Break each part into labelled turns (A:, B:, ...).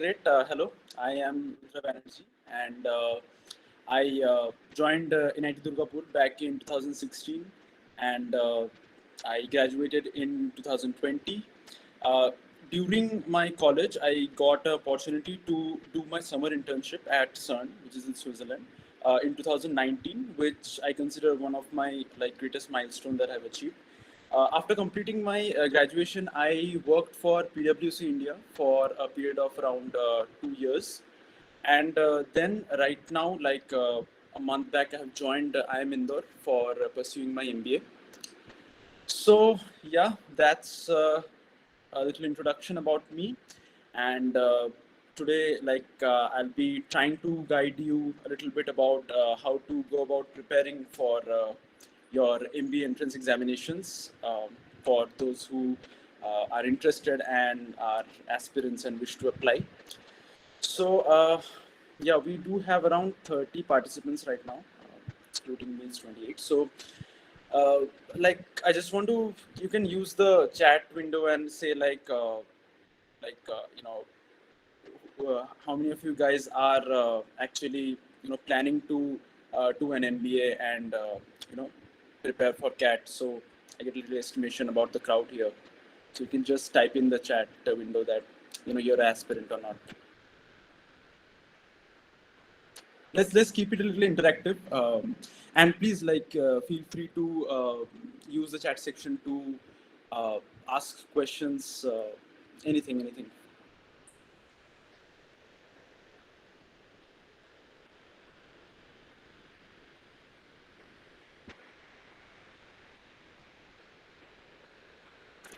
A: Great. Hello, I am Rudra Banerjee, and I joined NIT Durgapur back in 2016, and I graduated in 2020. Uh, During my college, I got an opportunity to do my summer internship at CERN, which is in Switzerland, in 2019, which I consider one of my greatest milestone that I've achieved. After completing my graduation, I worked for PwC India for a period of around 2 years. And then right now, a month back, I have joined IIM Indore for pursuing my MBA. So yeah, that's a little introduction about me. And today, I'll be trying to guide you a little bit about how to go about preparing for your MBA entrance examinations for those who are interested and are aspirants and wish to apply. So yeah, we do have around 30 participants right now, excluding me, it's 28. So uh, I just want to, you can use the chat window and say how many of you guys are actually planning to do an MBA and prepare for CAT. So I get a little estimation about the crowd here. So you can just type in the chat window that you're an aspirant or not. Let's keep it a little interactive, and please feel free to use the chat section to ask questions, anything.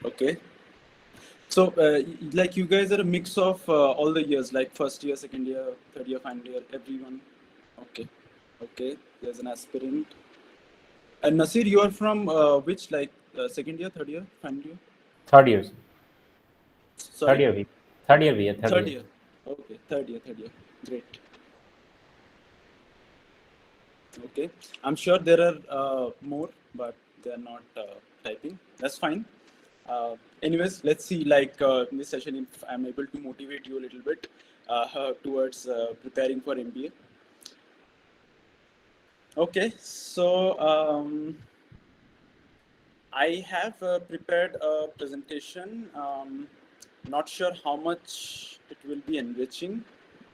A: Okay. So you guys are a mix of all the years, like first year, second year, third year, final year, everyone. Okay, there's an aspirant. And Nasir, you are from which, second year, third year, final year?
B: Third year.
A: Sorry?
B: Third year.
A: Third year. Okay, third year. Great. Okay, I'm sure there are more, but they're not typing. That's fine. Anyways, let's see, in this session, if I'm able to motivate you a little bit towards preparing for MBA. Okay, so I have prepared a presentation. Not sure how much it will be enriching,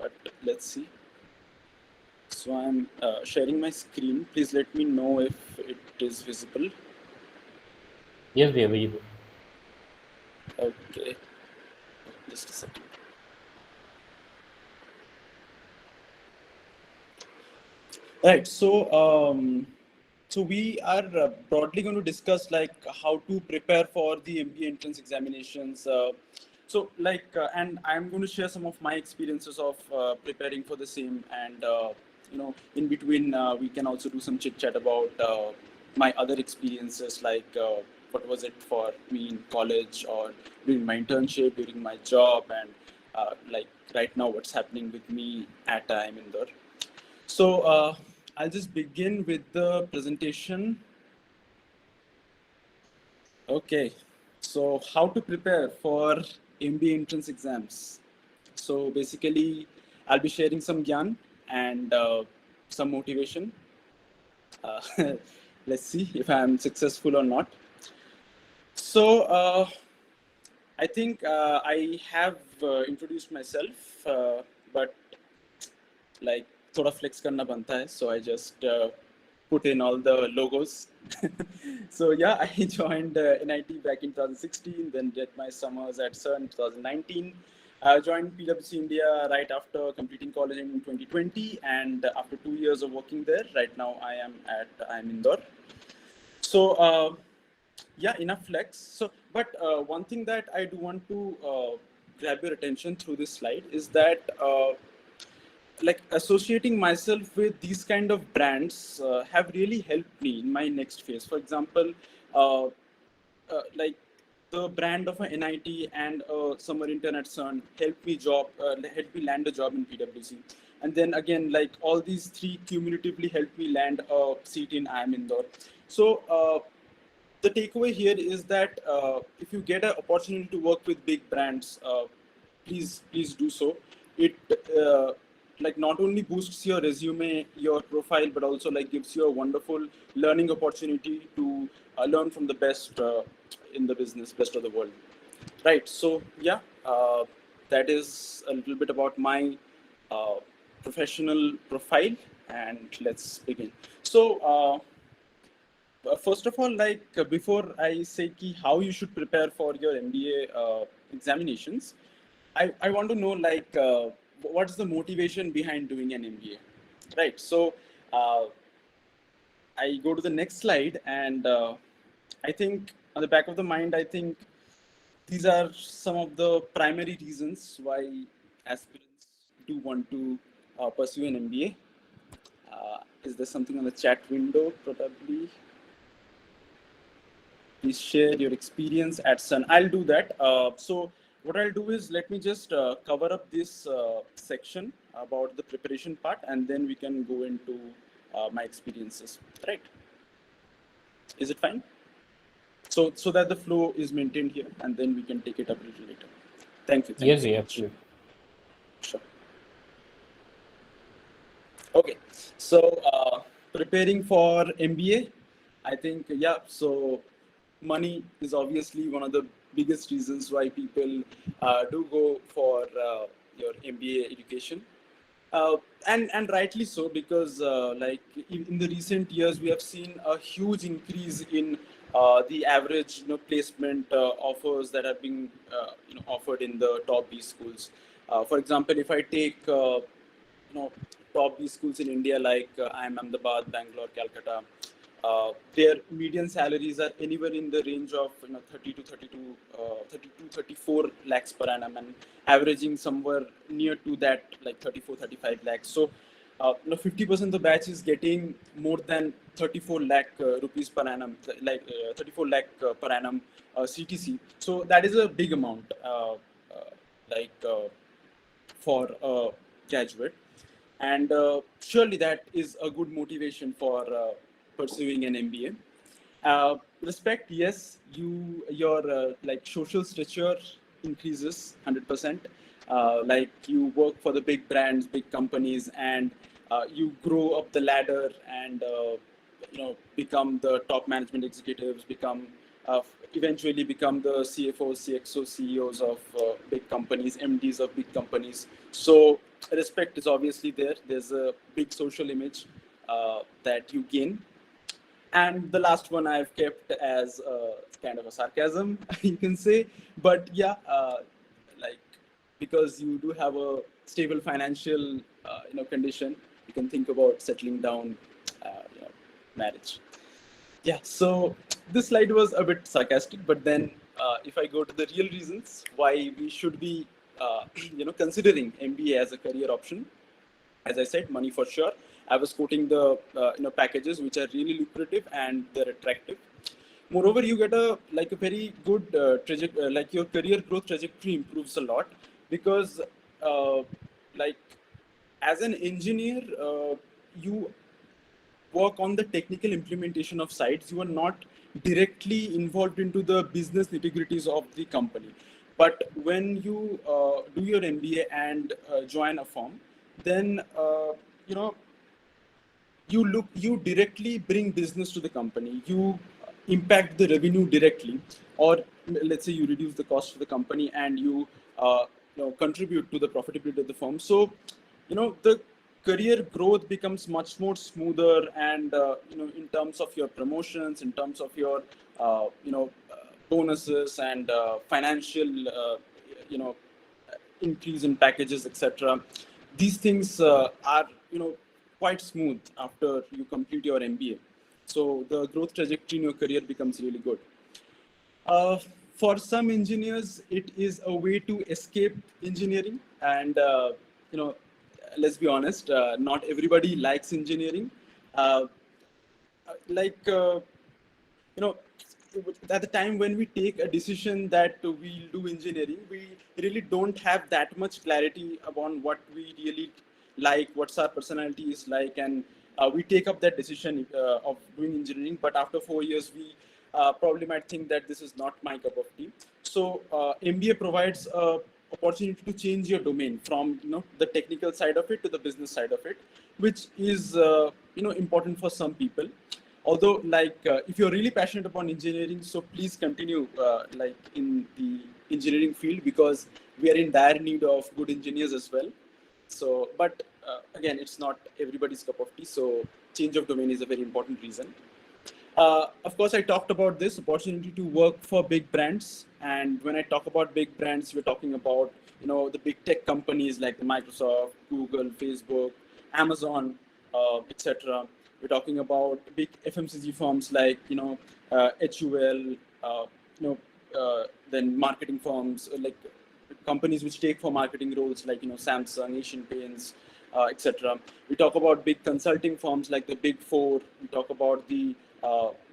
A: but let's see. So I'm sharing my screen. Please let me know if it is visible.
B: Yes, we are visible.
A: Okay, just a second. Right. So we are broadly going to discuss how to prepare for the MBA entrance examinations. And I'm going to share some of my experiences of preparing for the same, and in between we can also do some chit chat about my other experiences, what was it for me in college or during my internship, during my job, and right now what's happening with me at IIM Indore. So I'll just begin with the presentation. Okay, so how to prepare for MBA entrance exams. So basically, I'll be sharing some gyan and some motivation. Uh, let's see if I'm successful or not. So I think I have introduced myself, but thoda flex karna banta hai, so I just put in all the logos. So yeah, I joined NIT back in 2016, then did my summers at CERN in 2019. I joined PwC India right after completing college in 2020, and after 2 years of working there, right now I am at IIM Indore. So yeah, enough flex. So, but one thing that I do want to grab your attention through this slide is that associating myself with these kind of brands have really helped me in my next phase. For example, uh, like the brand of an NIT and a summer intern at CERN helped me land a job in PwC. And then again, all these three cumulatively helped me land a seat in IIM Indore. So the takeaway here is that if you get an opportunity to work with big brands, please do so. it like not only boosts your resume, your profile, but also like gives you a wonderful learning opportunity to learn from the best in the business, best of the world. Right. So yeah, that is a little bit about my professional profile, and let's begin. So first of all, like before I say ki how you should prepare for your MBA examinations, I want to know like what's the motivation behind doing an MBA, right? So I go to the next slide, and I think on the back of the mind, I think these are some of the primary reasons why aspirants do want to pursue an MBA. Is there something on the chat window? Probably. Please share your experience at CERN. I'll do that. So what I'll do is let me just cover up this section about the preparation part, and then we can go into my experiences. Right? Is it fine? So that the flow is maintained here, and then we can take it up a little later. Thank you. Thank
B: Yes,
A: you so
B: yeah,
A: much.
B: absolutely.
A: Sure. Okay. So preparing for MBA, I think yeah. So money is obviously one of the biggest reasons why people do go for your MBA education. And rightly so, because like in the recent years we have seen a huge increase in the average placement offers that have been offered in the top B schools. For example, if I take top B schools in India like IIM Ahmedabad, Bangalore, Calcutta, their median salaries are anywhere in the range of 30 to 34 lakhs per annum, and averaging somewhere near to that, like 34-35 lakhs. So 50% of the batch is getting more than 34 lakh rupees per annum, like 34 lakh per annum CTC. So that is a big amount, like for a graduate, and surely that is a good motivation for pursuing an MBA. Respect, yes, your like social stature increases 100%. Like you work for the big brands, big companies, and you grow up the ladder, and become the top management executives, become eventually become the CFOs, CXOs, CEOs of big companies, MDs of big companies. So respect is obviously there. There's a big social image that you gain. And the last one I've kept as kind of a sarcasm, you can say. But yeah, like because you do have a stable financial condition, you can think about settling down, marriage. Yeah, so this slide was a bit sarcastic, but then if I go to the real reasons why we should be, considering MBA as a career option, as I said, money for sure. I was quoting the packages which are really lucrative and they're attractive. Moreover, you get a very good like your career growth trajectory improves a lot, because like as an engineer, you work on the technical implementation of sites. You are not directly involved into the business nitty-gritties of the company. But when you do your MBA and join a firm, then you directly bring business to the company. You impact the revenue directly, or let's say you reduce the cost for the company, and you contribute to the profitability of the firm. So the career growth becomes much more smoother, and in terms of your promotions, in terms of your bonuses and financial increase in packages, etc. These things are quite smooth after you complete your MBA. So the growth trajectory in your career becomes really good. For some engineers, it is a way to escape engineering, and let's be honest, not everybody likes engineering. Like at the time when we take a decision that we'll do engineering, we really don't have that much clarity upon what we really like, what's our personality is like, and we take up that decision of doing engineering. But after 4 years, we probably might think that this is not my cup of tea. So MBA provides a opportunity to change your domain from the technical side of it to the business side of it, which is important for some people. Although if you're really passionate about engineering, so please continue in the engineering field, because we are in dire need of good engineers as well. So, but again, it's not everybody's cup of tea. So change of domain is a very important reason. Of course, I talked about this opportunity to work for big brands. And when I talk about big brands, we're talking about, the big tech companies like the Microsoft, Google, Facebook, Amazon, etc. We're talking about big FMCG firms like, HUL, then marketing firms like companies which take for marketing roles like, Samsung, Asian Paints, etc. We talk about big consulting firms like the Big Four. We talk about the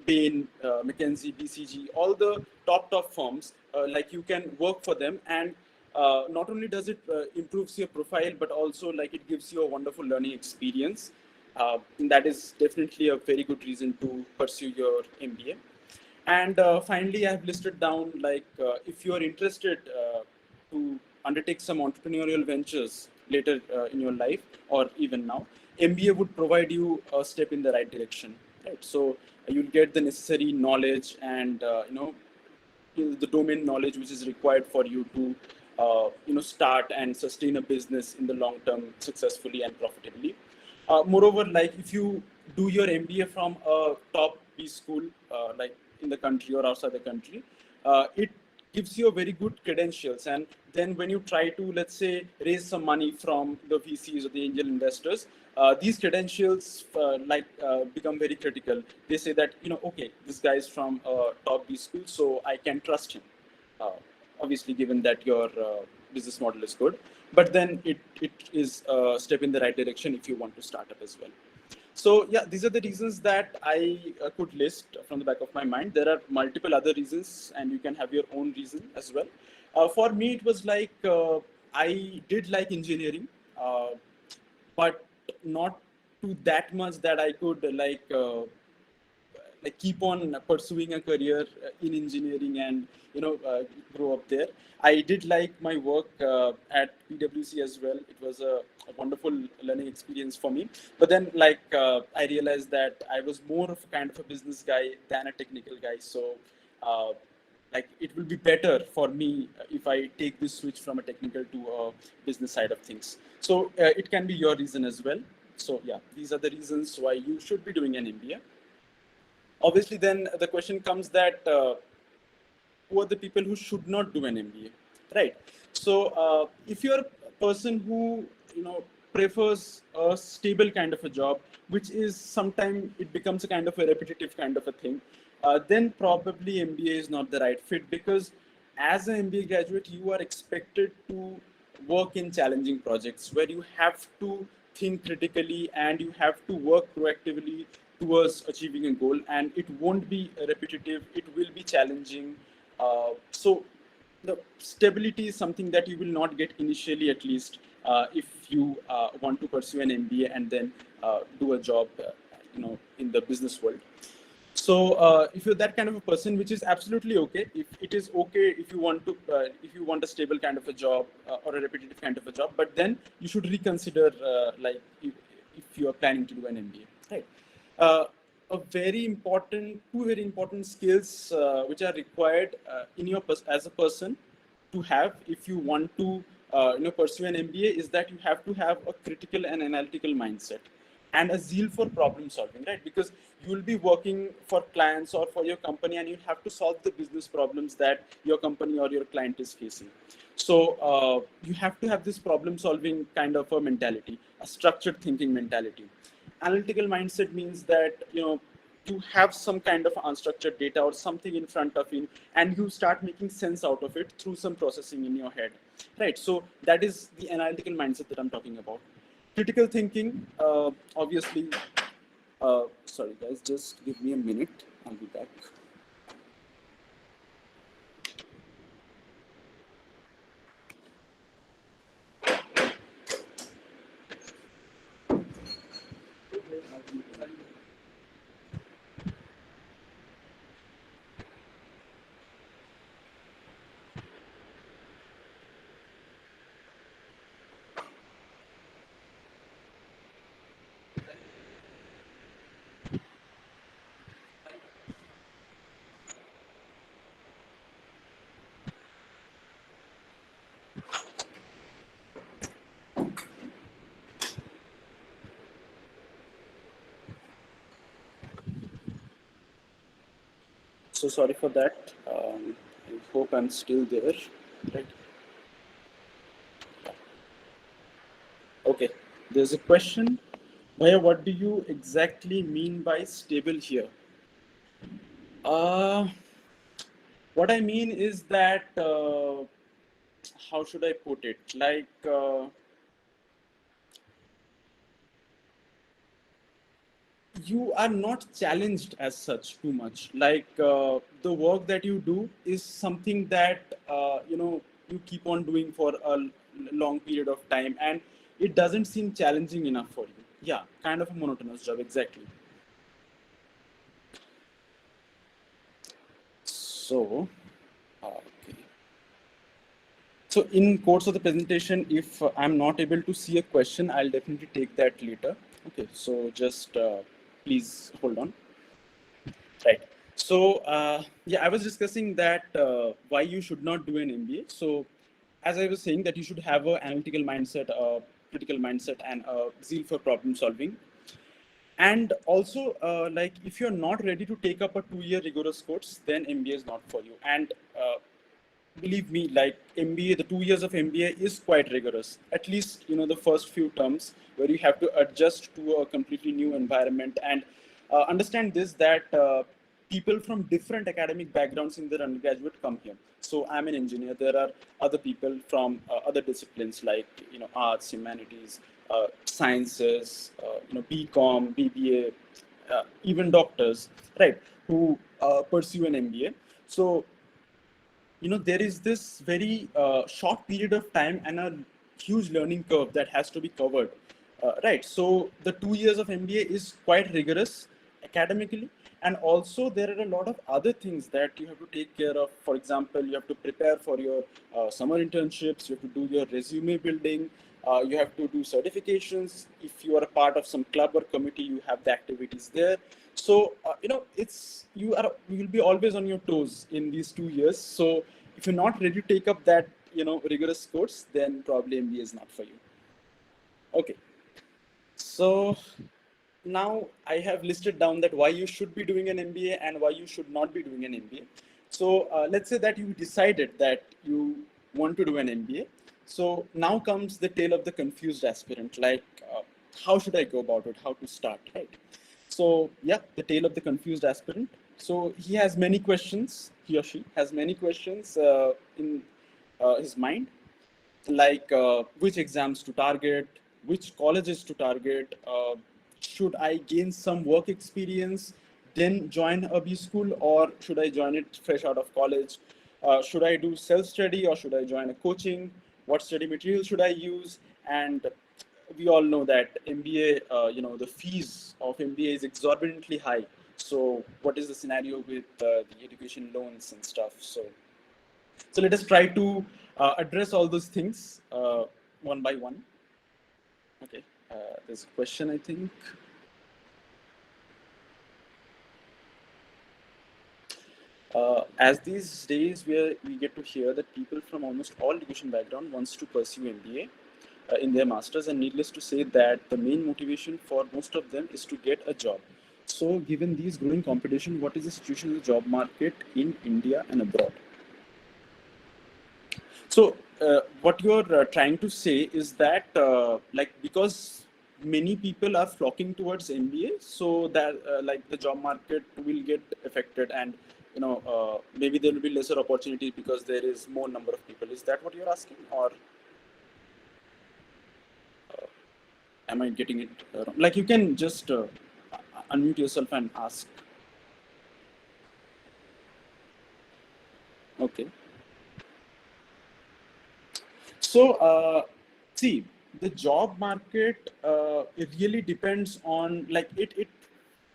A: Bain, McKinsey, BCG, all the top firms. Like you can work for them, and not only does it improves your profile, but also like it gives you a wonderful learning experience. And that is definitely a very good reason to pursue your MBA. And finally, I have listed down if you are interested to undertake some entrepreneurial ventures later in your life or even now, MBA would provide you a step in the right direction, right? So you'll get the necessary knowledge and the domain knowledge which is required for you to start and sustain a business in the long term successfully and profitably. Moreover, like if you do your MBA from a top B school, like in the country or outside the country, it gives you a very good credentials. And then when you try to, let's say, raise some money from the VCs or the angel investors, these credentials become very critical. They say that, okay, this guy is from a top B school, so I can trust him. Uh, Obviously, given that your business model is good, but then it is a step in the right direction if you want to start up as well. So yeah, these are the reasons that I could list from the back of my mind. There are multiple other reasons, and you can have your own reason as well. For me, it was like I did like engineering, but not to that much that I could keep on pursuing a career in engineering and grow up there. I did like my work at PwC as well. It was a wonderful learning experience for me. But then I realized that I was more of a kind of a business guy than a technical guy. So it will be better for me if I take this switch from a technical to a business side of things. So it can be your reason as well. So yeah, these are the reasons why you should be doing an MBA. Obviously, then the question comes that who are the people who should not do an MBA, right? So if you're a person who prefers a stable kind of a job, which is sometimes it becomes a kind of a repetitive kind of a thing, then probably MBA is not the right fit, because as an MBA graduate, you are expected to work in challenging projects where you have to think critically and you have to work proactively towards achieving a goal, and it won't be repetitive, it will be challenging. So the stability is something that you will not get initially, at least if you want to pursue an MBA and then do a job in the business world. So if you're that kind of a person, which is absolutely okay, if it is okay if you want to if you want a stable kind of a job or a repetitive kind of a job, but then you should reconsider if you are planning to do an MBA, right? A two very important skills which are required in your as a person to have if you want to pursue an MBA is that you have to have a critical and analytical mindset and a zeal for problem solving, right? Because you will be working for clients or for your company, and you have to solve the business problems that your company or your client is facing. So you have to have this problem solving kind of a mentality, a structured thinking mentality. Analytical mindset means that you have some kind of unstructured data or something in front of you, and you start making sense out of it through some processing in your head, right? So that is the analytical mindset that I'm talking about. Critical thinking, obviously. Sorry guys, just give me a minute, I'll be back. So sorry for that. I hope I'm still there. Right. Okay. There's a question. Bhaiya, what do you exactly mean by stable here? Uh, what I mean is that, how should I put it? Like, you are not challenged as such too much. Like, the work that you do is something that, you keep on doing for a long period of time, and it doesn't seem challenging enough for you. Yeah, kind of a monotonous job, exactly. So, okay. So in course of the presentation, if I'm not able to see a question, I'll definitely take that later. Okay, so just please hold on. Right. So yeah, I was discussing that why you should not do an MBA. So as I was saying, that you should have an analytical mindset, critical mindset, and a zeal for problem solving. And also, like, if you're not ready to take up a 2-year rigorous course, then MBA is not for you. And believe me, like MBA, the 2 years of MBA is quite rigorous. At least, the first few terms where you have to adjust to a completely new environment, and understand this, that people from different academic backgrounds in their undergraduate come here. So I'm an engineer. There are other people from other disciplines like, arts, humanities, sciences, BCom, BBA, even doctors, right, who pursue an MBA. So there is this very short period of time and a huge learning curve that has to be covered, right? So the 2 years of MBA is quite rigorous academically, and also there are a lot of other things that you have to take care of. For example, you have to prepare for your summer internships, you have to do your resume building, you have to do certifications. If you are a part of some club or committee, you have the activities there. So it's you will be always on your toes in these 2 years. So if you're not ready to take up that rigorous course, then probably MBA is not for you. Okay. So now I have listed down that why you should be doing an MBA and why you should not be doing an MBA. So let's say that you decided that you want to do an MBA. So now comes the tale of the confused aspirant. Like, how should I go about it? How to start, right? So yeah, the tale of the confused aspirant. So he has many questions. He or she has many questions in his mind, like which exams to target, which colleges to target, should I gain some work experience, then join a B school, or should I join it fresh out of college? Should I do self-study or should I join a coaching? What study material should I use? And we all know that MBA, the fees of MBA is exorbitantly high. So what is the scenario with the education loans and stuff? So let us try to address all those things one by one. Okay, there's a question, I think. As these days we get to hear that people from almost all education background wants to pursue MBA in their masters, and needless to say that the main motivation for most of them is to get a job. So given these growing competition, what is the situation in the job market in India and abroad? So what you're trying to say is that like, because many people are flocking towards MBA, so that like the job market will get affected, and maybe there will be lesser opportunities because there is more number of people. Is that what you're asking, or am I getting it wrong? Like, you can just unmute yourself and ask. Okay. So, see, the job market, it really depends on, like, it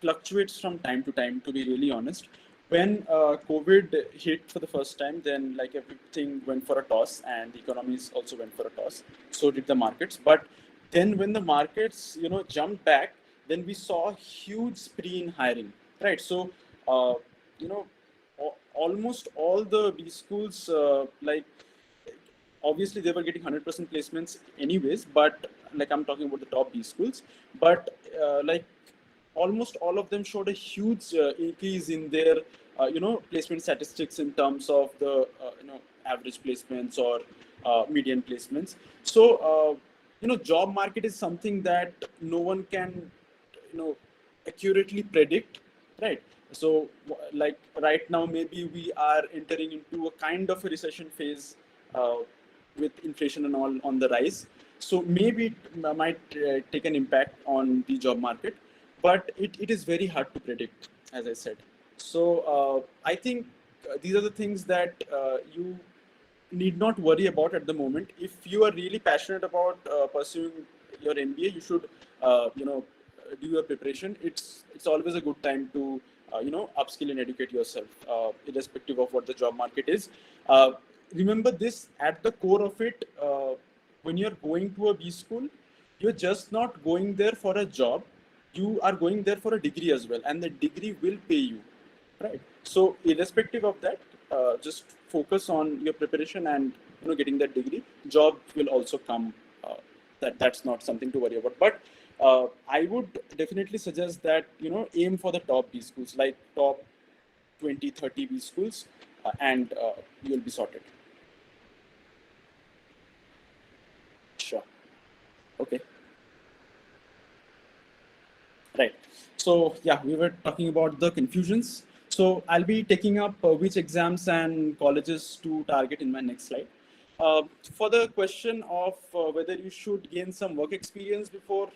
A: fluctuates from time to time, to be really honest. When COVID hit for the first time, then like everything went for a toss, and the economies also went for a toss. So did the markets. But then when the markets, jumped back, then we saw a huge spree in hiring, right? So, you know, almost all the B schools, like, obviously they were getting 100% placements anyways, but like, I'm talking about the top B schools. But like, almost all of them showed a huge increase in their placement statistics in terms of the average placements or median placements. So job market is something that no one can accurately predict, right? So like right now maybe we are entering into a kind of a recession phase uh, with inflation and all on the rise. So maybe it might take an impact on the job market, but it is very hard to predict, as I said. So I think these are the things that you need not worry about at the moment. If you are really passionate about pursuing your MBA, you should, do your preparation. It's always a good time to, upskill and educate yourself, irrespective of what the job market is. Remember this at the core of it. When you're going to a B school, you're just not going there for a job. You are going there for a degree as well, and the degree will pay you, right? So irrespective of that, just focus on your preparation and getting that degree. Job will also come. That's not something to worry about. But I would definitely suggest that aim for the top B schools, like top 20, 30 B schools, and you'll be sorted. Sure. Okay. Right. So yeah, we were talking about the confusions. So I'll be taking up which exams and colleges to target in my next slide. For the question of whether you should gain some work experience before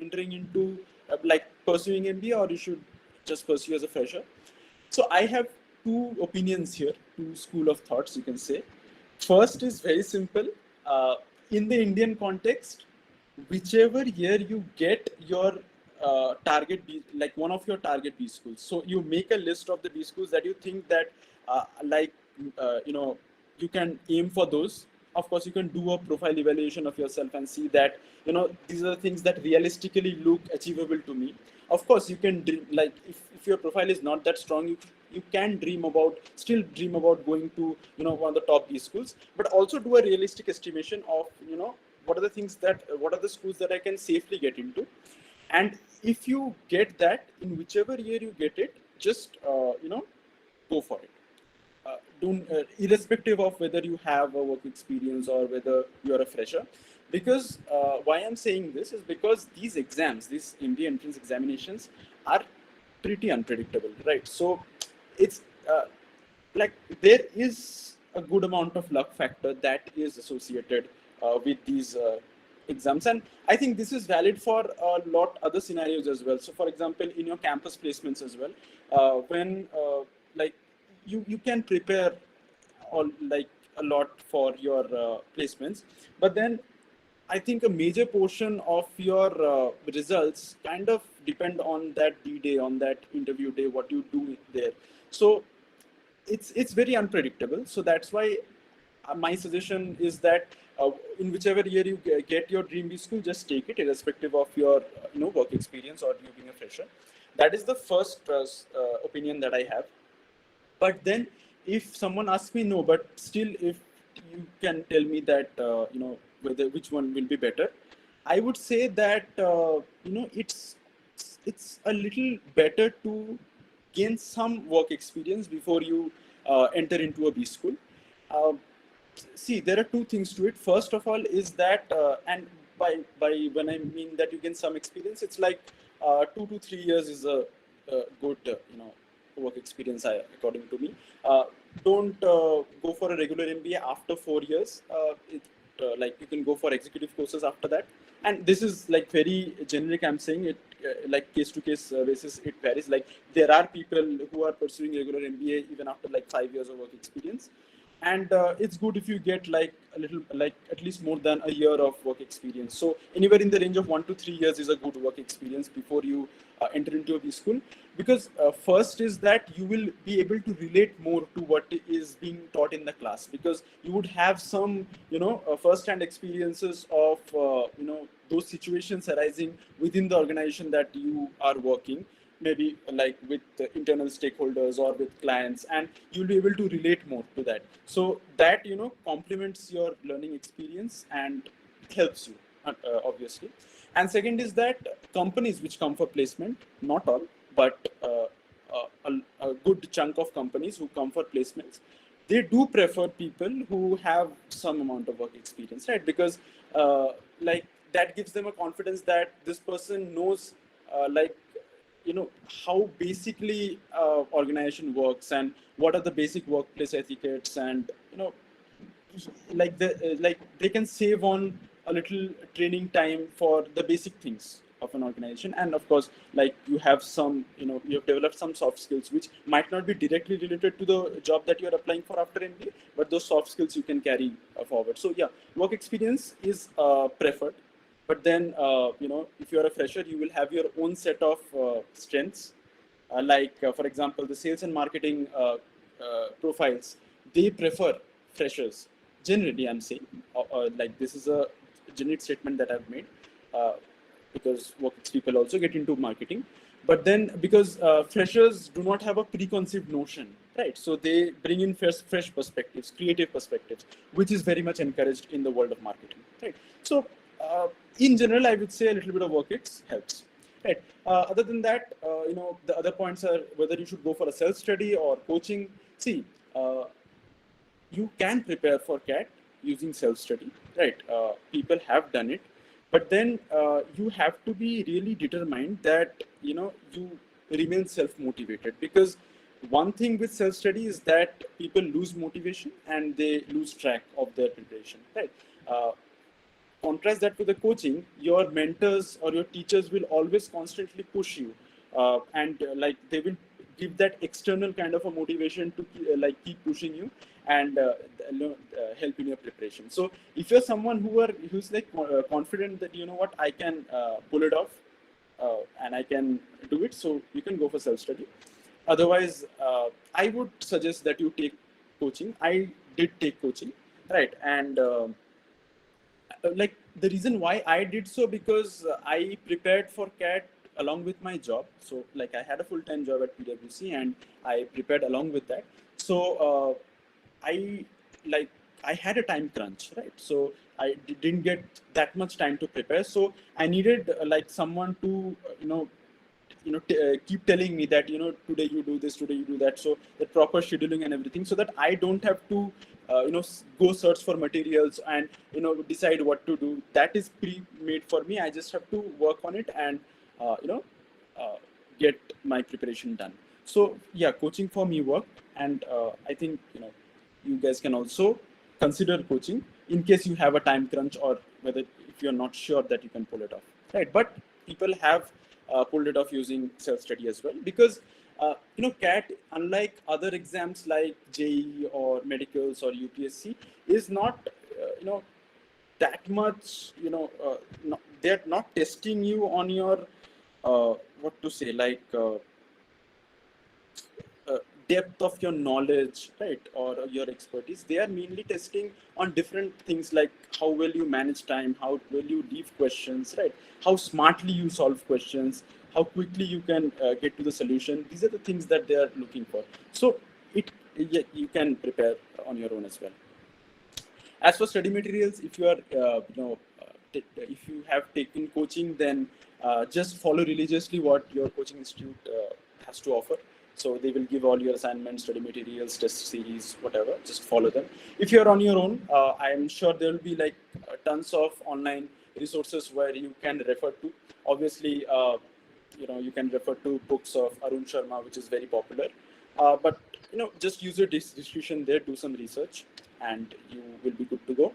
A: entering into like pursuing MBA, or you should just pursue as a fresher. So I have two opinions here, two school of thoughts, you can say. First is very simple. In the Indian context, whichever year you get your target B, like one of your target B schools. So you make a list of the B schools that you think that you can aim for those. Of course, you can do a profile evaluation of yourself and see that these are the things that realistically look achievable to me. Of course, you can dream, like if your profile is not that strong, you can still dream about going to one of the top B schools, but also do a realistic estimation of what are the schools that I can safely get into. And if you get that, in whichever year you get it, just go for it. Don't irrespective of whether you have a work experience or whether you're a fresher. Because why I'm saying this is because these exams, these MBA entrance examinations, are pretty unpredictable, right? So it's like there is a good amount of luck factor that is associated with these exams, and I think this is valid for a lot other scenarios as well. So for example, in your campus placements as well, when like you can prepare all like a lot for your placements, but then I think a major portion of your results kind of depend on that D-day, on that interview day, what you do there. So it's very unpredictable. So that's why my suggestion is that in whichever year you get your dream B school, just take it, irrespective of your work experience or you being a fresher. That is the first opinion that I have. But then, if someone asks me, no, but still, if you can tell me that whether which one will be better, I would say that it's a little better to gain some work experience before you enter into a B school. Uh, See, there are two things to it. First of all, is that and by when I mean that you gain some experience, it's like 2 to 3 years is a good work experience, according to me. Don't go for a regular MBA after 4 years. Like you can go for executive courses after that, and this is like very generic. I'm saying it like case to case basis. It varies. Like there are people who are pursuing regular MBA even after like 5 years of work experience, and it's good if you get like a little, like at least more than a year of work experience. So anywhere in the range of 1 to 3 years is a good work experience before you enter into a B school. Because first is that you will be able to relate more to what is being taught in the class, because you would have some first-hand experiences of those situations arising within the organization that you are working, maybe like with internal stakeholders or with clients, and you'll be able to relate more to that. So that complements your learning experience and helps you. obviously. And second is that companies which come for placement, not all, but a good chunk of companies who come for placements, they do prefer people who have some amount of work experience, right? Because like that gives them a confidence that this person knows like how basically organization works and what are the basic workplace etiquettes, and like they can save on a little training time for the basic things of an organization. And of course, like you have some you have developed some soft skills which might not be directly related to the job that you're applying for after MBA, but those soft skills you can carry forward. So yeah, work experience is preferred. But then if you're a fresher, you will have your own set of strengths, for example, the sales and marketing profiles, they prefer freshers. Generally, I'm saying, like this is a generic statement that I've made, because work people also get into marketing. But then because freshers do not have a preconceived notion, right? So they bring in fresh perspectives, creative perspectives, which is very much encouraged in the world of marketing, right? So in general, I would say a little bit of work ex helps. Right. Other than that, the other points are whether you should go for a self-study or coaching. See, you can prepare for CAT using self-study, right? People have done it, but then you have to be really determined that you remain self-motivated, because one thing with self-study is that people lose motivation and they lose track of their preparation, right? Contrast that with the coaching, your mentors or your teachers will always constantly push you, and like they will give that external kind of a motivation to like keep pushing you and help in your preparation. So if you're someone who's like confident that what, I can pull it off and I can do it, so you can go for self-study. Otherwise, I would suggest that you take coaching. I did take coaching, right? And like the reason why I did so, because I prepared for CAT along with my job. So like I had a full-time job at PwC and I prepared along with that. So I like I had a time crunch, right? So I didn't get that much time to prepare. So I needed like someone to keep telling me that today you do this, today you do that, so the proper scheduling and everything, so that I don't have to go search for materials and decide what to do. That is pre-made for me. I just have to work on it and uh, get my preparation done. So yeah, coaching for me worked, and I think you guys can also consider coaching in case you have a time crunch, or whether if you're not sure that you can pull it off, right? But people have pulled it off using self-study as well, because CAT, unlike other exams like JEE or medicals or UPSC, is not that much they're not testing you on your what to say, like depth of your knowledge, right, or your expertise. They are mainly testing on different things, like how well you manage time, how well you leave questions, right, how smartly you solve questions, how quickly you can get to the solution. These are the things that they are looking for. So you can prepare on your own as well. As for study materials, if you are if you have taken coaching, then just follow religiously what your coaching institute has to offer. So they will give all your assignments, study materials, test series, whatever. Just follow them. If you're on your own, I am sure there will be like tons of online resources where you can refer to. Obviously, you can refer to books of Arun Sharma, which is very popular. But just use your discretion there, do some research, and you will be good to go.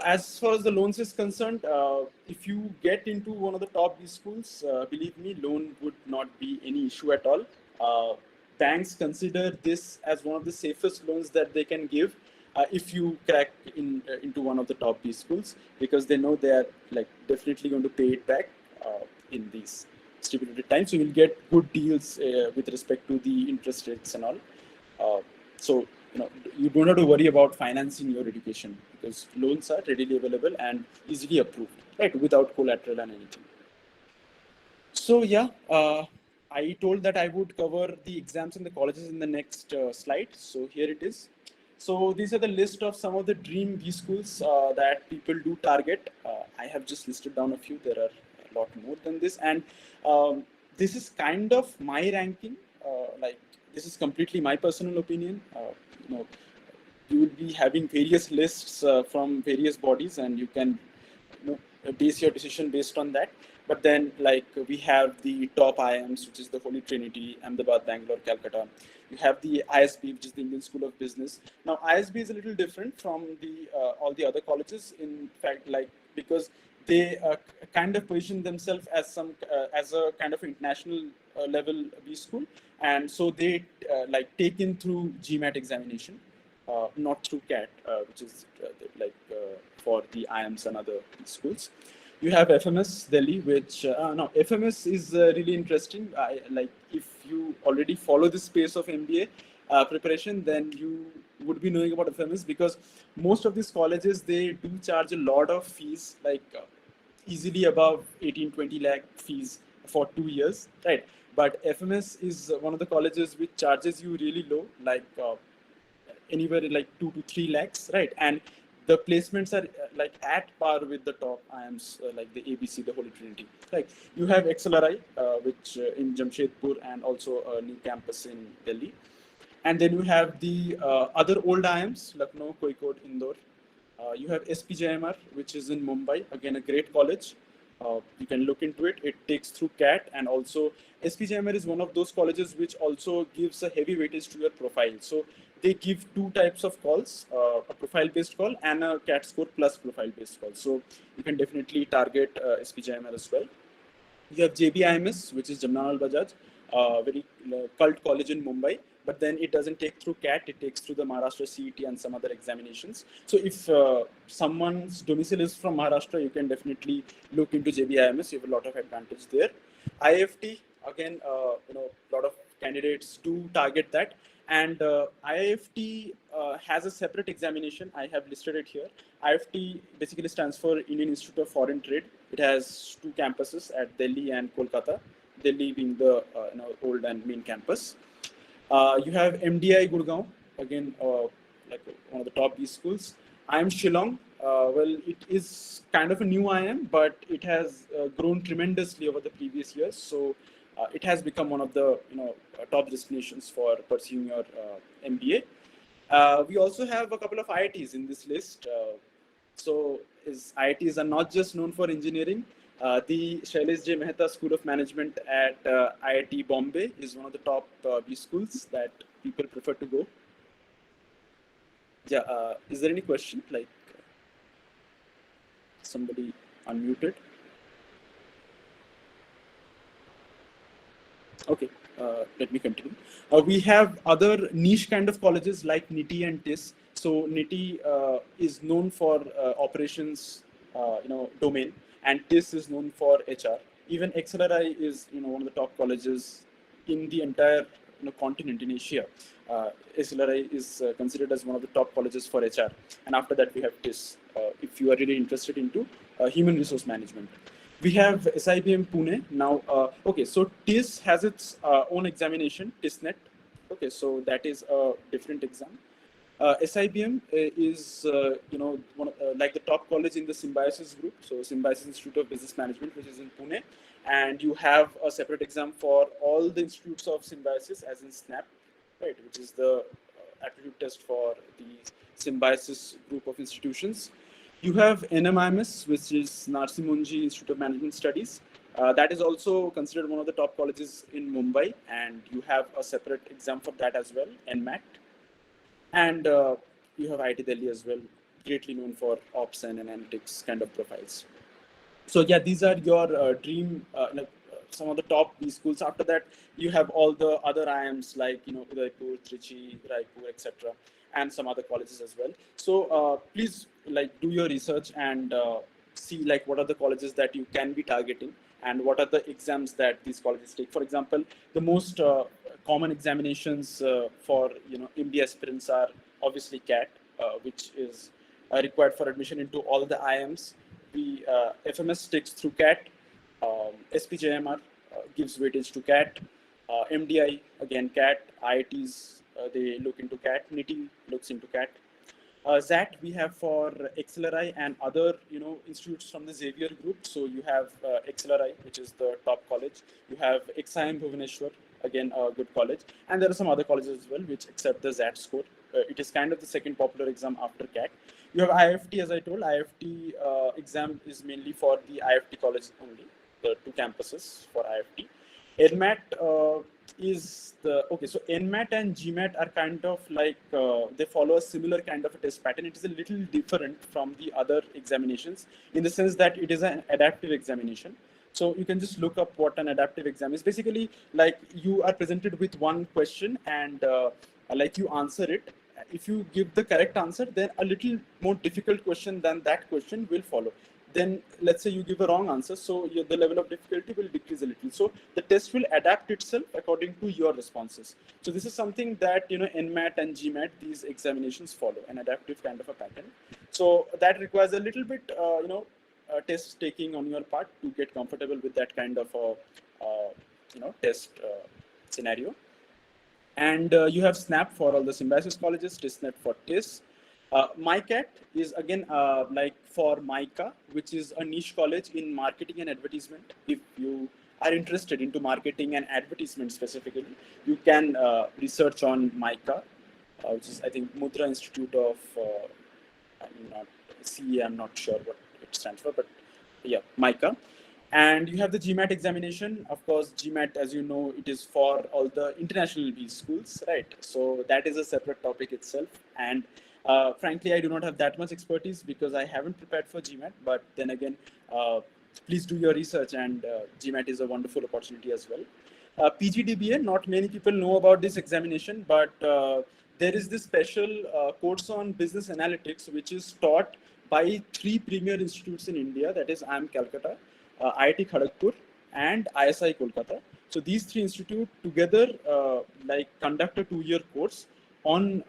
A: As far as the loans is concerned, if you get into one of the top B schools, believe me, loan would not be any issue at all. Banks consider this as one of the safest loans that they can give if you crack into one of the top B schools, because they know they are like definitely going to pay it back in these stipulated times. So you'll get good deals with respect to the interest rates and all. So you don't have to worry about financing your education, because loans are readily available and easily approved, right, without collateral and anything. So yeah, I told that I would cover the exams in the colleges in the next slide. So here it is. So these are the list of some of the dream B schools that people do target. I have just listed down a few. There are a lot more than this, and this is kind of my ranking. Like this is completely my personal opinion. You know, you will be having various lists from various bodies, and you can base your decision based on that. But then, like, we have the top IIMs, which is the Holy Trinity, Ahmedabad, Bangalore, Calcutta. You have the ISB, which is the Indian School of Business. Now, ISB is a little different from the all the other colleges. In fact, like, because they kind of position themselves as as a kind of international level B school, and so they like take in through GMAT examination, not through CAT, which is for the IIMs and other schools. You have FMS Delhi, which no, FMS is really interesting. Like if you already follow the space of MBA preparation, then you would be knowing about FMS, because most of these colleges, they do charge a lot of fees, like easily above 18-20 lakh fees for 2 years, right? But FMS is one of the colleges which charges you really low, like anywhere like 2 to 3 lakhs, right? And the placements are like at par with the top IIMs, like the ABC, the Holy Trinity. Like you have XLRI, which in Jamshedpur, and also a new campus in Delhi. And then you have the other old IIMs, Lucknow, Kozhikode, Indore. You have SPJMR, which is in Mumbai, again a great college. You can look into it. It takes through CAT, and also SPJMR is one of those colleges which also gives a heavy weightage to your profile. So they give two types of calls, a profile-based call and a CAT score plus profile-based call. So you can definitely target SPJMR as well. You have JBIMS, which is Jamnalal Bajaj, very cult college in Mumbai, but then it doesn't take through CAT, it takes through the Maharashtra CET and some other examinations. So if someone's domicile is from Maharashtra, you can definitely look into JBIMS. You have a lot of advantage there. IIFT, again, a lot of candidates do target that. And IIFT has a separate examination. I have listed it here. IIFT basically stands for Indian Institute of Foreign Trade. It has two campuses at Delhi and Kolkata. Delhi being the old and main campus. You have MDI Gurgaon, again like one of the top B schools. IIM Shillong. Well, it is kind of a new IIM, but it has grown tremendously over the previous years. So it has become one of the top destinations for pursuing your MBA. We also have a couple of IITs in this list. So IITs are not just known for engineering. The Shailesh J. Mehta School of Management at IIT Bombay is one of the top B schools that people prefer to go. Yeah, is there any question? Like somebody unmuted? Okay, let me continue. We have other niche kind of colleges like NITI and TIS. So NITI is known for operations, domain, and TIS is known for HR. Even XLRI is one of the top colleges in the entire continent in Asia. XLRI is considered as one of the top colleges for HR, and after that we have TIS. If you are really interested into human resource management. We have SIBM Pune now. Okay, so TIS has its own examination, TISNet. Okay, so that is a different exam. SIBM is one like the top college in the Symbiosis group. So Symbiosis Institute of Business Management, which is in Pune, and you have a separate exam for all the institutes of Symbiosis, as in SNAP, right, which is the aptitude test for the Symbiosis group of institutions. You have NMIMS, which is Narsi Monji Institute of Management Studies. That is also considered one of the top colleges in Mumbai, and you have a separate exam for that as well, Nmat. And you have IIT Delhi as well, greatly known for ops and analytics kind of profiles. So yeah, these are your dream, some of the top B schools. After that, you have all the other IIMs like Udaipur, Trichy, Raipur, etc., and some other colleges as well. So please do your research and see what are the colleges that you can be targeting and what are the exams that these colleges take. For example, the most common examinations for MBA aspirants are obviously CAT, which is required for admission into all the IIMs. The FMS takes through CAT. SPJMR gives weightage to CAT. MDI, again CAT. IITs, they look into CAT. NITI looks into CAT. that we have for XLRI and other institutes from the Xavier group. So you have XLRI, which is the top college. You have IIM Bhubaneswar, again a good college, and there are some other colleges as well which accept the ZAT score. It is kind of the second popular exam after CAT. You have IFT, as I told. IFT exam is mainly for the IFT college only, the two campuses for IFT. Nmat is the okay. So Nmat and Gmat are kind of like they follow a similar kind of a test pattern. It is a little different from the other examinations in the sense that it is an adaptive examination. So you can just look up what an adaptive exam is. Basically, like you are presented with one question and like you answer it. If you give the correct answer, then a little more difficult question than that question will follow. Then let's say you give a wrong answer, so the level of difficulty will decrease a little. So the test will adapt itself according to your responses. So this is something that Nmat and Gmat, these examinations follow an adaptive kind of a pattern. So that requires a little bit test taking on your part to get comfortable with that kind of test scenario. And you have SNAP for all the symbiosis colleges, TISNET for TIS. MyCat is again like for MICA, which is a niche college in marketing and advertisement. If you are interested into marketing and advertisement specifically, you can research on MICA, which is I think Mudra Institute of I'm not sure what it stands for, but yeah, MICA. And you have the GMAT examination. Of course, GMAT, as you know, it is for all the international B schools, right? So that is a separate topic itself. And frankly, I do not have that much expertise because I haven't prepared for GMAT. But then again, please do your research, and GMAT is a wonderful opportunity as well. PGDBA, not many people know about this examination, but there is this special course on business analytics, which is taught by 3 premier institutes in India, that is IIM Calcutta, IIT Kharagpur, and ISI Kolkata. So these 3 institutes together like conduct a 2-year course on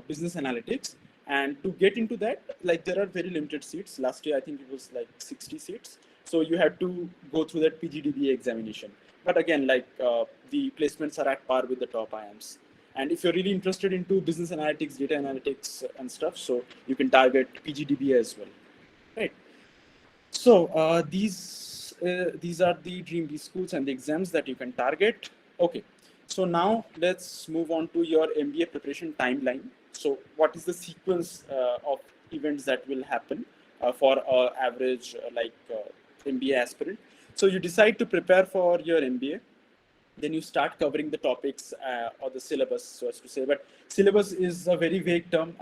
A: business analytics. And to get into that, like there are very limited seats. Last year, I think it was like 60 seats. So you had to go through that PGDBA examination. But again, like the placements are at par with the top IIMs. And if you're really interested into business analytics, data analytics and stuff, so you can target PGDBA as well, right? So these are the Dream B schools and the exams that you can target. Okay, so now let's move on to your MBA preparation timeline. So what is the sequence of events that will happen for average MBA aspirant? So you decide to prepare for your MBA. Then you start covering the topics or the syllabus, so as to say. But syllabus is a very vague term.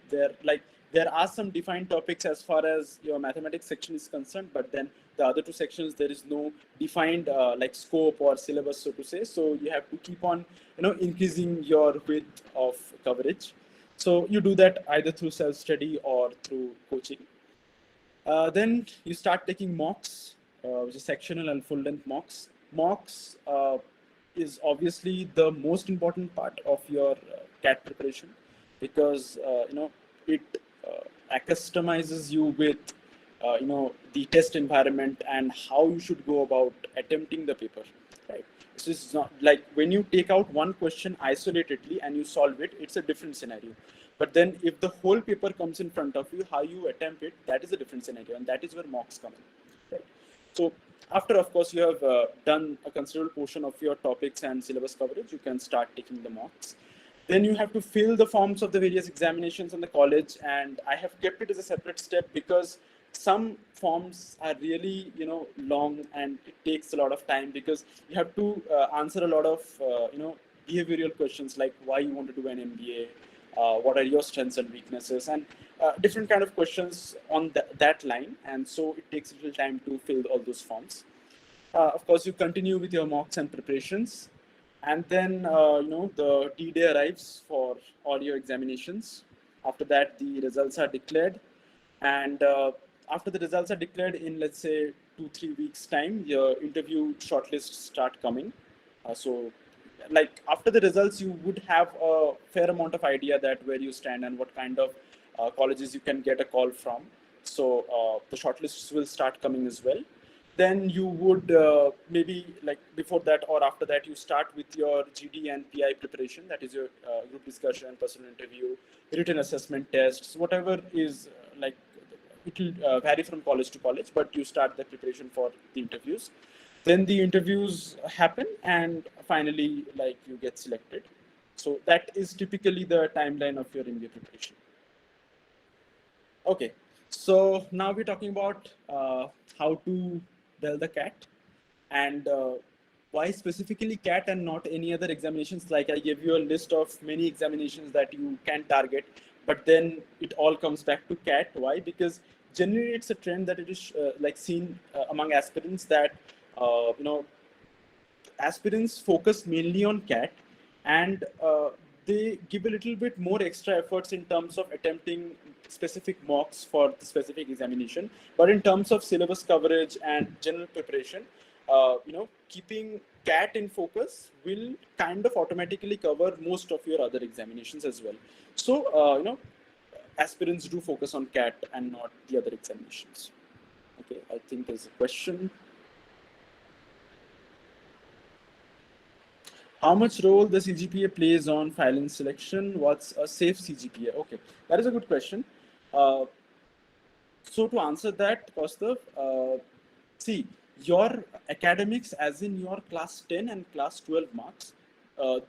A: There are some defined topics as far as your mathematics section is concerned, but then the other 2 sections, there is no defined like scope or syllabus, so to say. So you have to keep on, increasing your width of coverage. So you do that either through self-study or through coaching. Then you start taking mocks, which is sectional and full-length mocks. Mocks is obviously the most important part of your CAT preparation because it accustomizes you with the test environment and how you should go about attempting the paper, right? This is not like when you take out one question isolatedly and you solve it, it's a different scenario. But then if the whole paper comes in front of you, how you attempt it, that is a different scenario, and that is where mocks come in, right? So after, of course, you have done a considerable portion of your topics and syllabus coverage, you can start taking the mocks. Then you have to fill the forms of the various examinations in the college, and I have kept it as a separate step because some forms are really long and it takes a lot of time because you have to answer a lot of behavioral questions like why you want to do an MBA, what are your strengths and weaknesses, and different kind of questions on that line. And so it takes a little time to fill all those forms. Of course, you continue with your mocks and preparations. And then, the D-Day arrives for all your examinations. After that, the results are declared. And after the results are declared in, let's say, 2-3 weeks time, your interview shortlists start coming. So like after the results, you would have a fair amount of idea that where you stand and what kind of colleges you can get a call from. So the shortlists will start coming as well. then you would maybe like before that or after that, you start with your GD and PI preparation. That is your group discussion, personal interview, written assessment tests, whatever is like, it will vary from college to college, but you start the preparation for the interviews. Then the interviews happen, and finally, like, you get selected. So that is typically the timeline of your MBA preparation. Okay, so now we're talking about how to bell the cat, and why specifically cat and not any other examinations. Like, I gave you a list of many examinations that you can target, but then it all comes back to cat. Why? Because generally it's a trend that it is like seen among aspirants that you know, aspirants focus mainly on CAT, and they give a little bit more extra efforts in terms of attempting specific mocks for the specific examination. But in terms of syllabus coverage and general preparation, you know, keeping CAT in focus will kind of automatically cover most of your other examinations as well. So, you know, aspirants do focus on CAT and not the other examinations. Okay, I think there's a question. How much role the CGPA plays on filing selection? What's a safe CGPA? Okay, that is a good question. So to answer that, Kaustav, see, your academics, as in your class 10 and class 12 marks,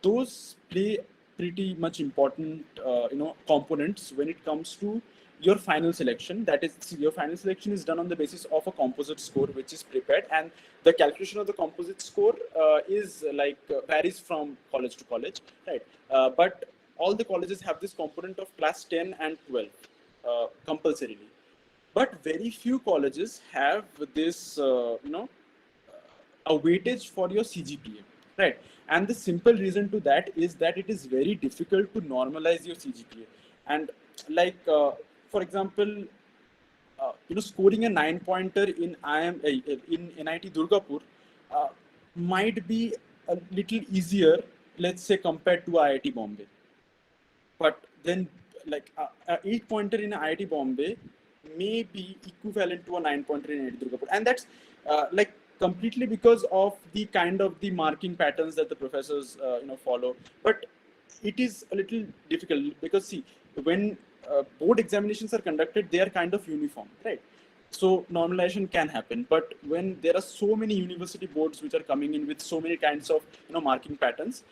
A: those play pretty much important, you know, components when it comes to your final selection. That is, your final selection is done on the basis of a composite score which is prepared, and the calculation of the composite score is like varies from college to college, right? But all the colleges have this component of class 10 and 12 compulsorily. But very few colleges have this, you know, a weightage for your CGPA, right? And the simple reason to that is that it is very difficult to normalize your CGPA. And like, for example, you know, scoring a 9-pointer in in NIT Durgapur might be a little easier, let's say, compared to IIT Bombay. But then, like, a 8-pointer in IIT Bombay may be equivalent to a 9-pointer in IIT Durgapur, and that's like completely because of the kind of the marking patterns that the professors you know, follow. But it is a little difficult because, see, when board examinations are conducted, they are kind of uniform, right? So normalization can happen, but when there are so many university boards which are coming in with so many kinds of, you know, marking patterns,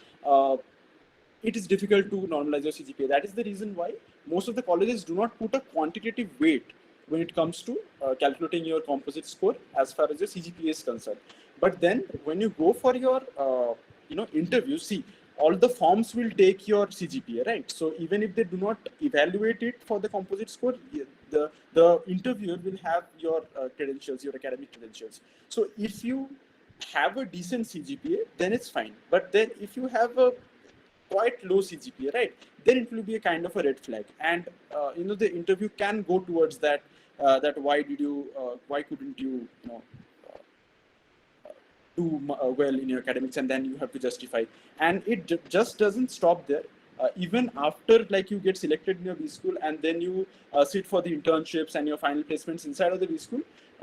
A: it is difficult to normalize your CGPA. That is the reason why most of the colleges do not put a quantitative weight when it comes to calculating your composite score as far as your CGPA is concerned. But then when you go for your you know, interview, see, all the forms will take your CGPA, right? So even if they do not evaluate it for the composite score, the interviewer will have your credentials, your academic credentials. So if you have a decent CGPA, then it's fine. But then if you have a quite low CGPA, right, then it will be a kind of a red flag, and you know, the interview can go towards that. That why couldn't you, you know, do well in your academics, and then you have to justify. And it just doesn't stop there. Even after, like, you get selected in your B school, and then you sit for the internships and your final placements inside of the B school,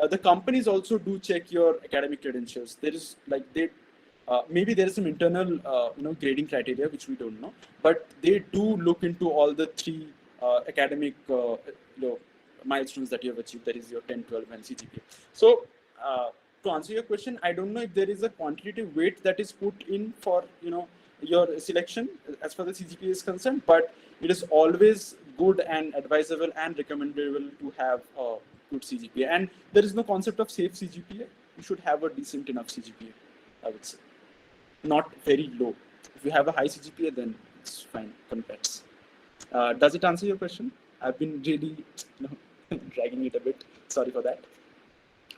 A: the companies also do check your academic credentials. There is, like, they maybe there is some internal you know, grading criteria which we don't know, but they do look into all the three academic you know, milestones that you have achieved. That is your 10, 12, and CGPA. So to answer your question, I don't know if there is a quantitative weight that is put in for, you know, your selection as far as the CGPA is concerned, but it is always good and advisable and recommendable to have a good CGPA. And there is no concept of safe CGPA. You should have a decent enough CGPA, I would say. Not very low. If you have a high CGPA, then it's fine. Congrats. Does it answer your question? I've been really, you know, dragging it a bit. Sorry for that.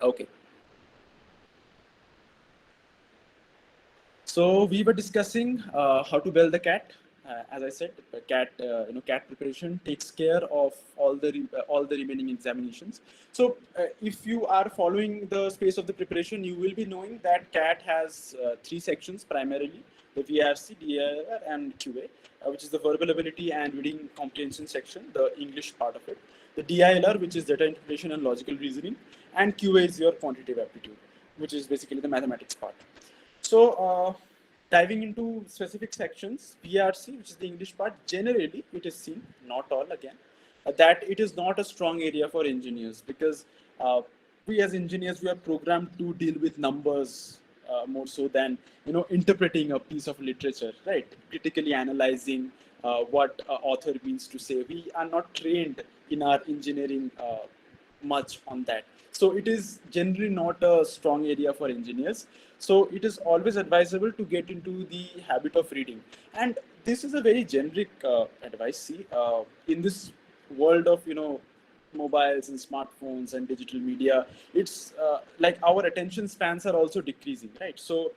A: Okay. So we were discussing how to bell the cat. As I said, the cat, you know, cat preparation takes care of all the remaining examinations. So if you are following the space of the preparation, you will be knowing that cat has 3 sections primarily: the VRC, DIR, and QA, which is the verbal ability and reading comprehension section, the English part of it; the DILR, which is data interpretation and logical reasoning; and QA is your quantitative aptitude. which is basically the mathematics part. So diving into specific sections, BRC, which is the English part, generally it is seen, not all again, that it is not a strong area for engineers, because we as engineers, we are programmed to deal with numbers more so than interpreting a piece of literature, right? Critically analyzing what author means to say. We are not trained in our engineering much on that. So it is generally not a strong area for engineers. So it is always advisable to get into the habit of reading. And this is a very generic advice. See, in this world of mobiles and smartphones and digital media, it's like our attention spans are also decreasing, right? So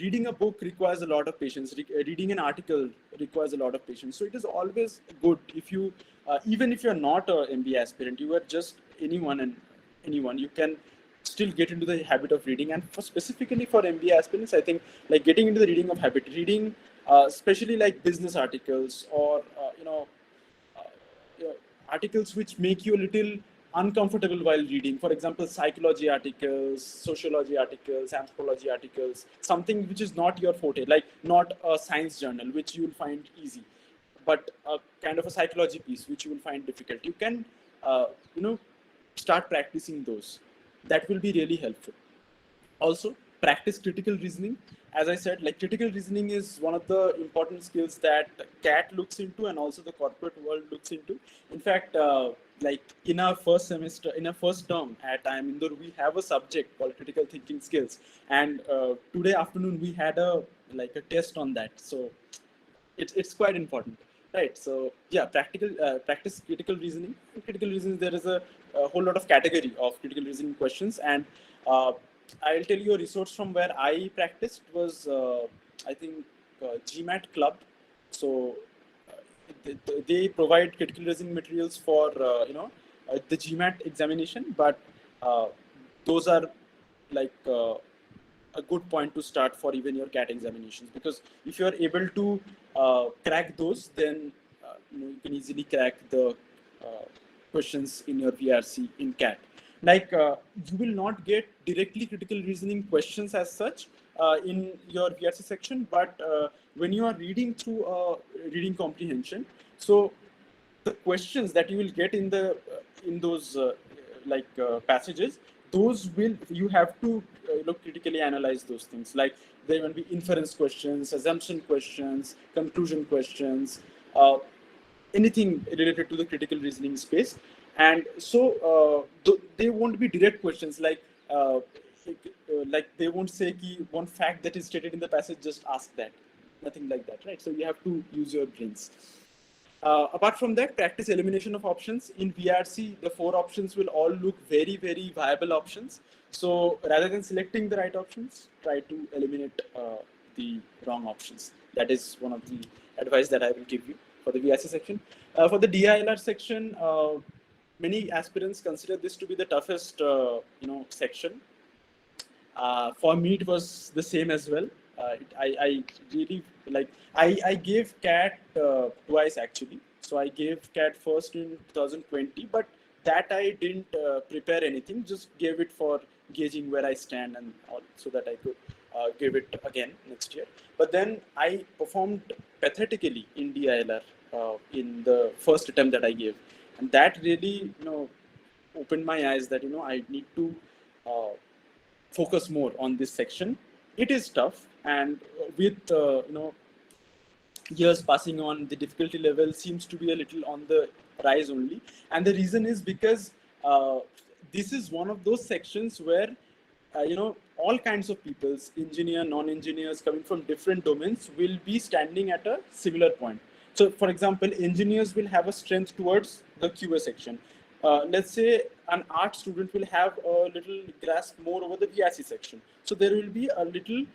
A: reading a book requires a lot of patience. Reading an article requires a lot of patience. So it is always good if you, even if you're not a MBA aspirant, you are just anyone, you can still get into the habit of reading. And specifically for MBA aspirants, I think like getting into the reading of habit, reading especially like business articles or articles which make you a little uncomfortable while reading. For example, psychology articles, sociology articles, anthropology articles, something which is not your forte, like not a science journal, which you will find easy, but a kind of a psychology piece, which you will find difficult. You can, start practicing those. That will be really helpful. Also, practice critical reasoning. As I said, like critical reasoning is one of the important skills that CAT looks into and also the corporate world looks into. In fact, like in our first semester, in our first term at IIM Indore, we have a subject called critical thinking skills. And today afternoon, we had a test on that. So it's quite important. Right. So yeah, practice critical reasoning. In critical reasoning, there is a whole lot of category of critical reasoning questions, and I'll tell you a resource from where I practiced was I think Gmat Club. So they provide critical reasoning materials for the Gmat examination, but those are like a good point to start for even your CAT examinations, because if you are able to crack those, then you can easily crack the questions in your VRC in CAT. Like you will not get directly critical reasoning questions as such in your VRC section, but when you are reading through reading comprehension, so the questions that you will get in the in those passages, those will, you have to critically analyze those things. Like there will be inference questions, assumption questions, conclusion questions, anything related to the critical reasoning space. And so they won't be direct questions like they won't say ki one fact that is stated in the passage, just ask that. Nothing like that, right? So you have to use your brains. Apart from that, practice elimination of options. In VRC, the 4 options will all look very, very viable options. So rather than selecting the right options, try to eliminate the wrong options. That is one of the advice that I will give you for the VRC section. For the DILR section, many aspirants consider this to be the toughest, section. For me, it was the same as well. I really I gave CAT twice actually. So I gave CAT first in 2020, but that I didn't prepare anything. Just gave it for gauging where I stand and all, so that I could give it again next year. But then I performed pathetically in DILR in the first attempt that I gave, and that really opened my eyes that I need to focus more on this section. It is tough, and with years passing on, the difficulty level seems to be a little on the rise only. And the reason is because this is one of those sections where all kinds of peoples, engineer, non-engineers coming from different domains, will be standing at a similar point. So for example, engineers will have a strength towards the QA section. Let's say an art student will have a little grasp more over the VRC section. So there will be a little,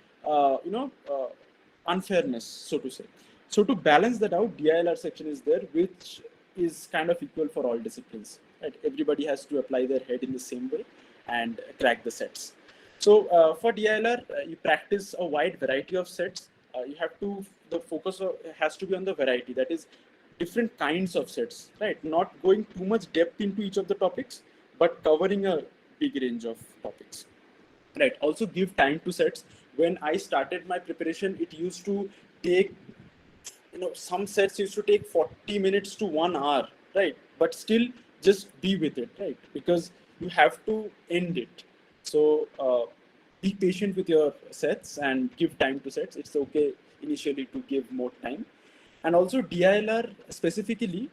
A: unfairness, so to say. So to balance that out, DILR section is there, which is kind of equal for all disciplines. Right? Everybody has to apply their head in the same way and crack the sets. So for DILR, you practice a wide variety of sets. You have to, the focus has to be on the variety. That is, different kinds of sets, right? Not going too much depth into each of the topics, but covering a big range of topics. Right. Also give time to sets. When I started my preparation, it used to take, some sets used to take 40 minutes to 1 hour, right? But still just be with it, right? Because you have to end it. So be patient with your sets and give time to sets. It's okay initially to give more time. And also DILR specifically,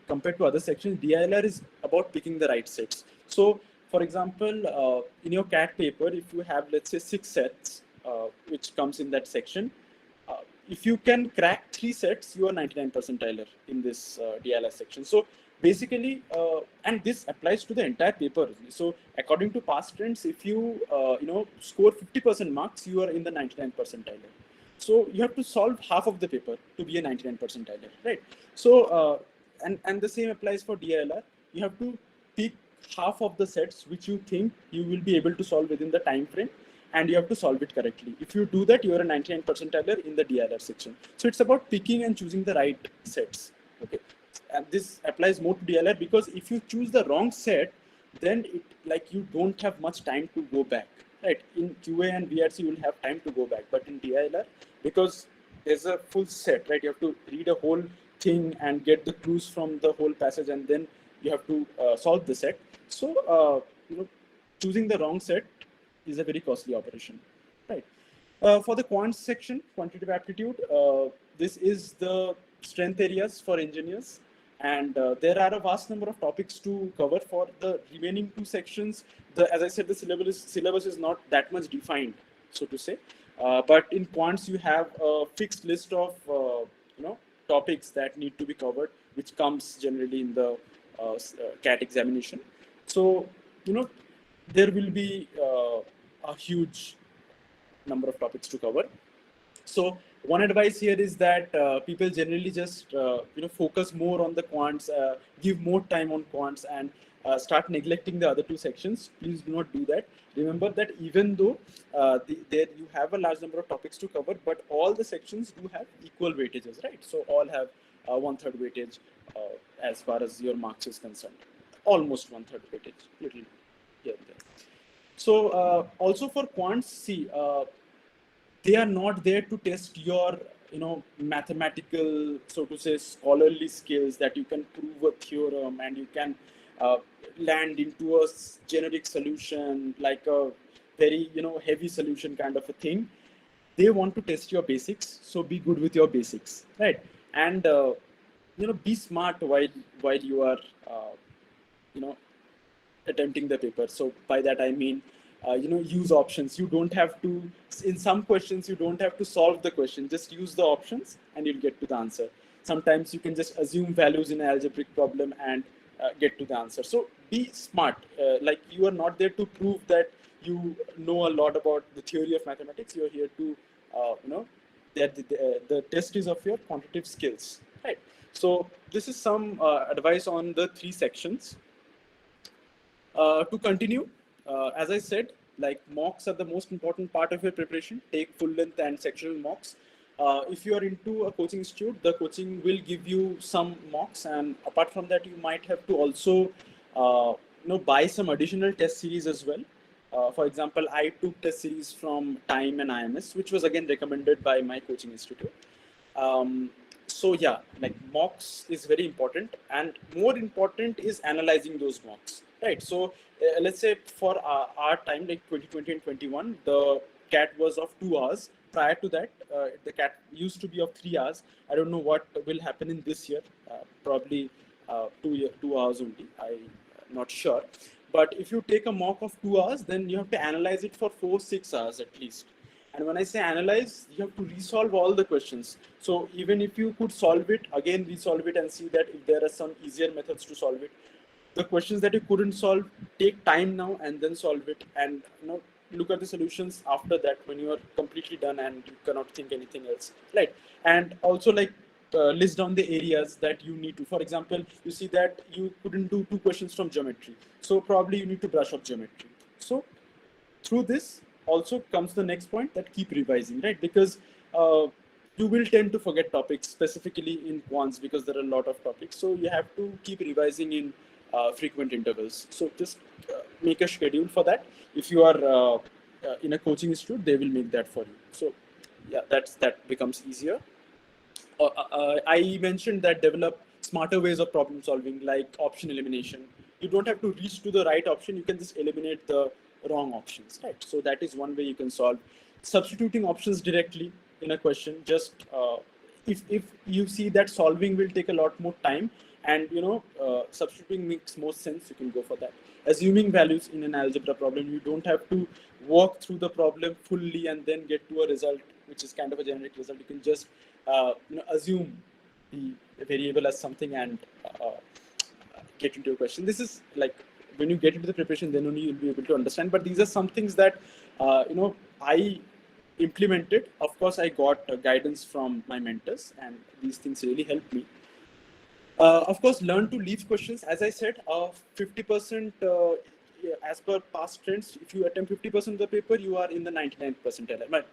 A: compared to other sections, DILR is about picking the right sets. So for example, in your CAT paper, if you have, let's say, 6 sets, which comes in that section, if you can crack 3 sets, you are 99 percentiler in this DILR section. So basically, and this applies to the entire paper. So according to past trends, if you, score 50% marks, you are in the 99 percentiler. So you have to solve half of the paper to be a 99 percentiler, right? So, and the same applies for DILR. You have to pick half of the sets which you think you will be able to solve within the time frame, and you have to solve it correctly. If you do that, you are a 99 percentiler in the DILR section. So it's about picking and choosing the right sets. Okay, and this applies more to DILR because if you choose the wrong set, then it, like, you don't have much time to go back. Right, in QA and VRC you will have time to go back, but in DILR, because there's a full set, right? You have to read a whole thing and get the clues from the whole passage, and then you have to solve the set. So, choosing the wrong set is a very costly operation, right? For the quant section, quantitative aptitude, this is the strength areas for engineers. And there are a vast number of topics to cover for the remaining 2 sections. As I said, the syllabus is not that much defined, so to say. But in quants, you have a fixed list of topics that need to be covered, which comes generally in the CAT examination. So there will be a huge number of topics to cover. So one advice here is that people generally just focus more on the quants, give more time on quants, and start neglecting the other 2 sections. Please do not do that. Remember that even though there you have a large number of topics to cover, but all the sections do have equal weightages, right? So all have 1/3 weightage as far as your marks is concerned. Almost 1/3 weightage, little here and there. So also for quants, see, they are not there to test your mathematical, so to say, scholarly skills, that you can prove a theorem and you can land into a generic solution, like a very heavy solution kind of a thing. They want to test your basics, so be good with your basics, right? And be smart while you are attempting the paper. So by that I mean use options. You don't have to, in some questions, you don't have to solve the question. Just use the options and you'll get to the answer. Sometimes you can just assume values in an algebraic problem and get to the answer. So be smart. Like, you are not there to prove that you know a lot about the theory of mathematics. You're here to, that the test is of your quantitative skills, right? So this is some advice on the 3 sections. To continue, as I said, like, mocks are the most important part of your preparation. Take full length and sectional mocks. If you are into a coaching institute, the coaching will give you some mocks, and apart from that, you might have to also buy some additional test series as well. For example, I took test series from Time and IMS, which was again recommended by my coaching institute. So yeah, like, mocks is very important, and more important is analyzing those mocks, right? So let's say for our time, like 2020 and 21, the CAT was of 2 hours. Prior to that, the CAT used to be of 3 hours. I don't know what will happen in this year. Probably 2 hours only. I'm not sure. But if you take a mock of 2 hours, then you have to analyze it for 4-6 hours at least. And when I say analyze, you have to resolve all the questions. So even if you could solve it, again resolve it and see that if there are some easier methods to solve it. The questions that you couldn't solve, take time now and then solve it, and look at the solutions after that when you are completely done and you cannot think anything else, right? And also, like, list down the areas that you need to. For example, you see that you couldn't do 2 questions from geometry, so probably you need to brush up geometry. So through this also comes the next point, that keep revising, right? Because you will tend to forget topics, specifically in quants, because there are a lot of topics. So you have to keep revising in frequent intervals. So just make a schedule for that. If you are in a coaching institute, they will make that for you. So yeah, that becomes easier. I mentioned that develop smarter ways of problem solving, like option elimination. You don't have to reach to the right option. You can just eliminate the wrong options, right? So that is one way you can solve. Substituting options directly in a question. Just if you see that solving will take a lot more time, and substituting makes more sense, you can go for that. Assuming values in an algebra problem, you don't have to walk through the problem fully and then get to a result which is kind of a generic result. You can just assume the variable as something and get into a question. This is like when you get into the preparation, then only you'll be able to understand. But these are some things that I implemented. Of course, I got guidance from my mentors, and these things really helped me. Of course, learn to leave questions. As I said, 50% as per past trends, if you attempt 50% of the paper, you are in the 99th percentile, but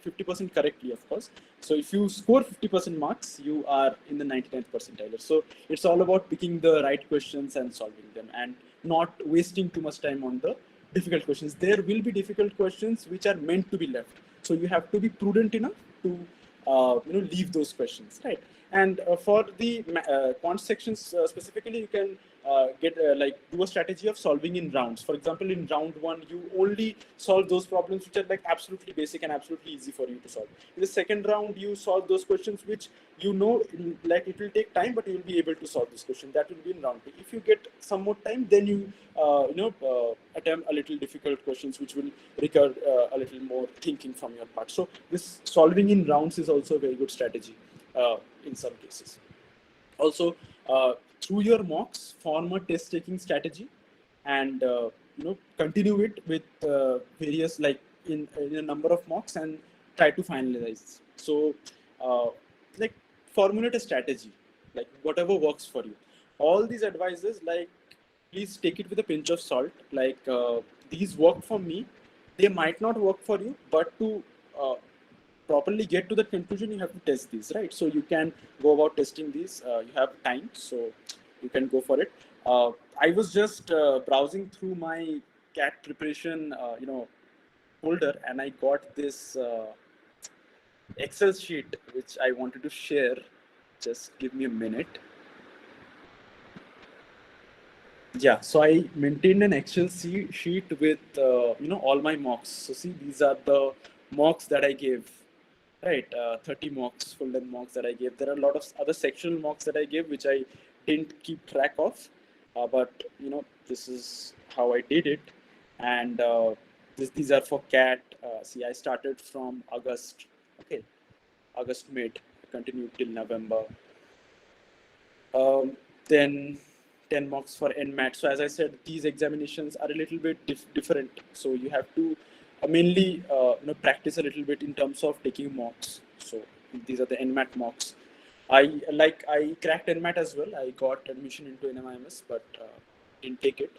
A: 50% correctly, of course. So if you score 50% marks, you are in the 99th percentile. So it's all about picking the right questions and solving them, and not wasting too much time on the difficult questions. There will be difficult questions which are meant to be left. So you have to be prudent enough to leave those questions, right? And for the quant sections specifically, you can do a strategy of solving in rounds. For example, in round one, you only solve those problems which are like absolutely basic and absolutely easy for you to solve. In the second round, you solve those questions which like it will take time, but you will be able to solve this question. That will be in round two. If you get some more time, then you attempt a little difficult questions which will require a little more thinking from your part. So this solving in rounds is also a very good strategy in some cases. Also, through your mocks, form a test-taking strategy, and continue it with various in a number of mocks, and try to finalize. So, formulate a strategy, like whatever works for you. All these advices, please take it with a pinch of salt. These work for me, they might not work for you, but to properly get to the conclusion, you have to test these, right? So you can go about testing these. You have time, so you can go for it. I was just browsing through my CAT preparation, folder, and I got this Excel sheet which I wanted to share. Just give me a minute. Yeah, so I maintained an Excel sheet with all my mocks. So see, these are the mocks that I gave, right? 30 mocks, full length mocks that I gave. There are a lot of other sectional mocks that I gave which I didn't keep track of, but this is how I did it. And these are for CAT. See, I started from August, August mid, continued till November. Then 10 mocks for Nmat. So as I said, these examinations are a little bit different. So you have to mainly practice a little bit in terms of taking mocks. So these are the Nmat mocks. I cracked Nmat as well. I got admission into NMIMS, but didn't take it.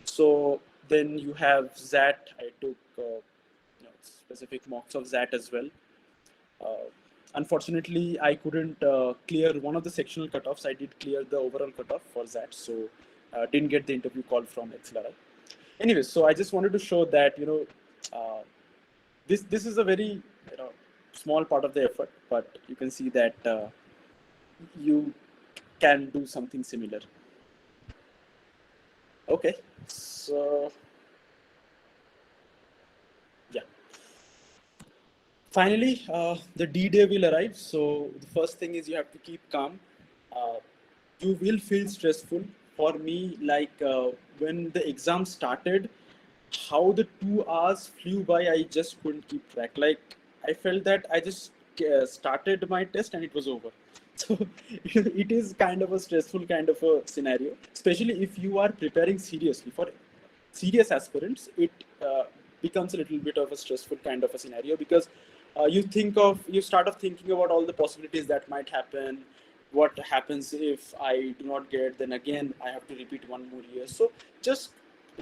A: So then you have ZAT. I took specific mocks of ZAT as well. Unfortunately, I couldn't clear one of the sectional cutoffs. I did clear the overall cutoff for that, so didn't get the interview call from XLRI. Anyway, so I just wanted to show that this is a very small part of the effort, but you can see that you can do something similar. Okay, so yeah. Finally, the D-Day will arrive. So the first thing is you have to keep calm. You will feel stressful. For me, when the exam started, how the 2 hours flew by, I just couldn't keep track. I felt that I just started my test and it was over. So it is kind of a stressful kind of a scenario, especially if you are preparing seriously for serious aspirants. It becomes a little bit of a stressful kind of a scenario, because you start thinking about all the possibilities that might happen. What happens if I do not get, then again I have to repeat one more year. So just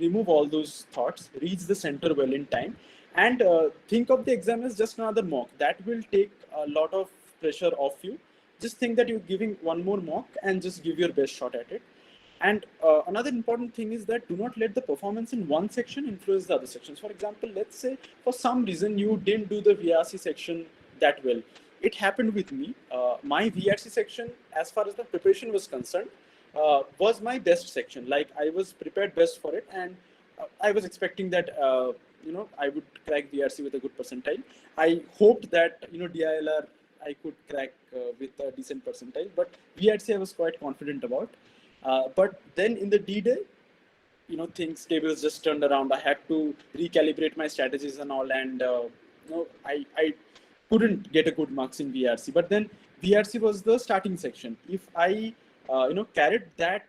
A: remove all those thoughts, reach the center well in time, and think of the exam as just another mock. That will take a lot of pressure off you. Just think that you're giving one more mock and just give your best shot at it. And another important thing is that do not let the performance in one section influence the other sections. For example, let's say for some reason you didn't do the VRC section that well. It happened with me. My VRC section, as far as the preparation was concerned, was my best section. Like I was prepared best for it, and I was expecting that I would crack VRC with a good percentile. I hoped that DILR I could crack with a decent percentile, but VRC I was quite confident about. But then in the D-Day, things tables just turned around. I had to recalibrate my strategies and all, and I couldn't get a good marks in VRC. But then VRC was the starting section. If I carried that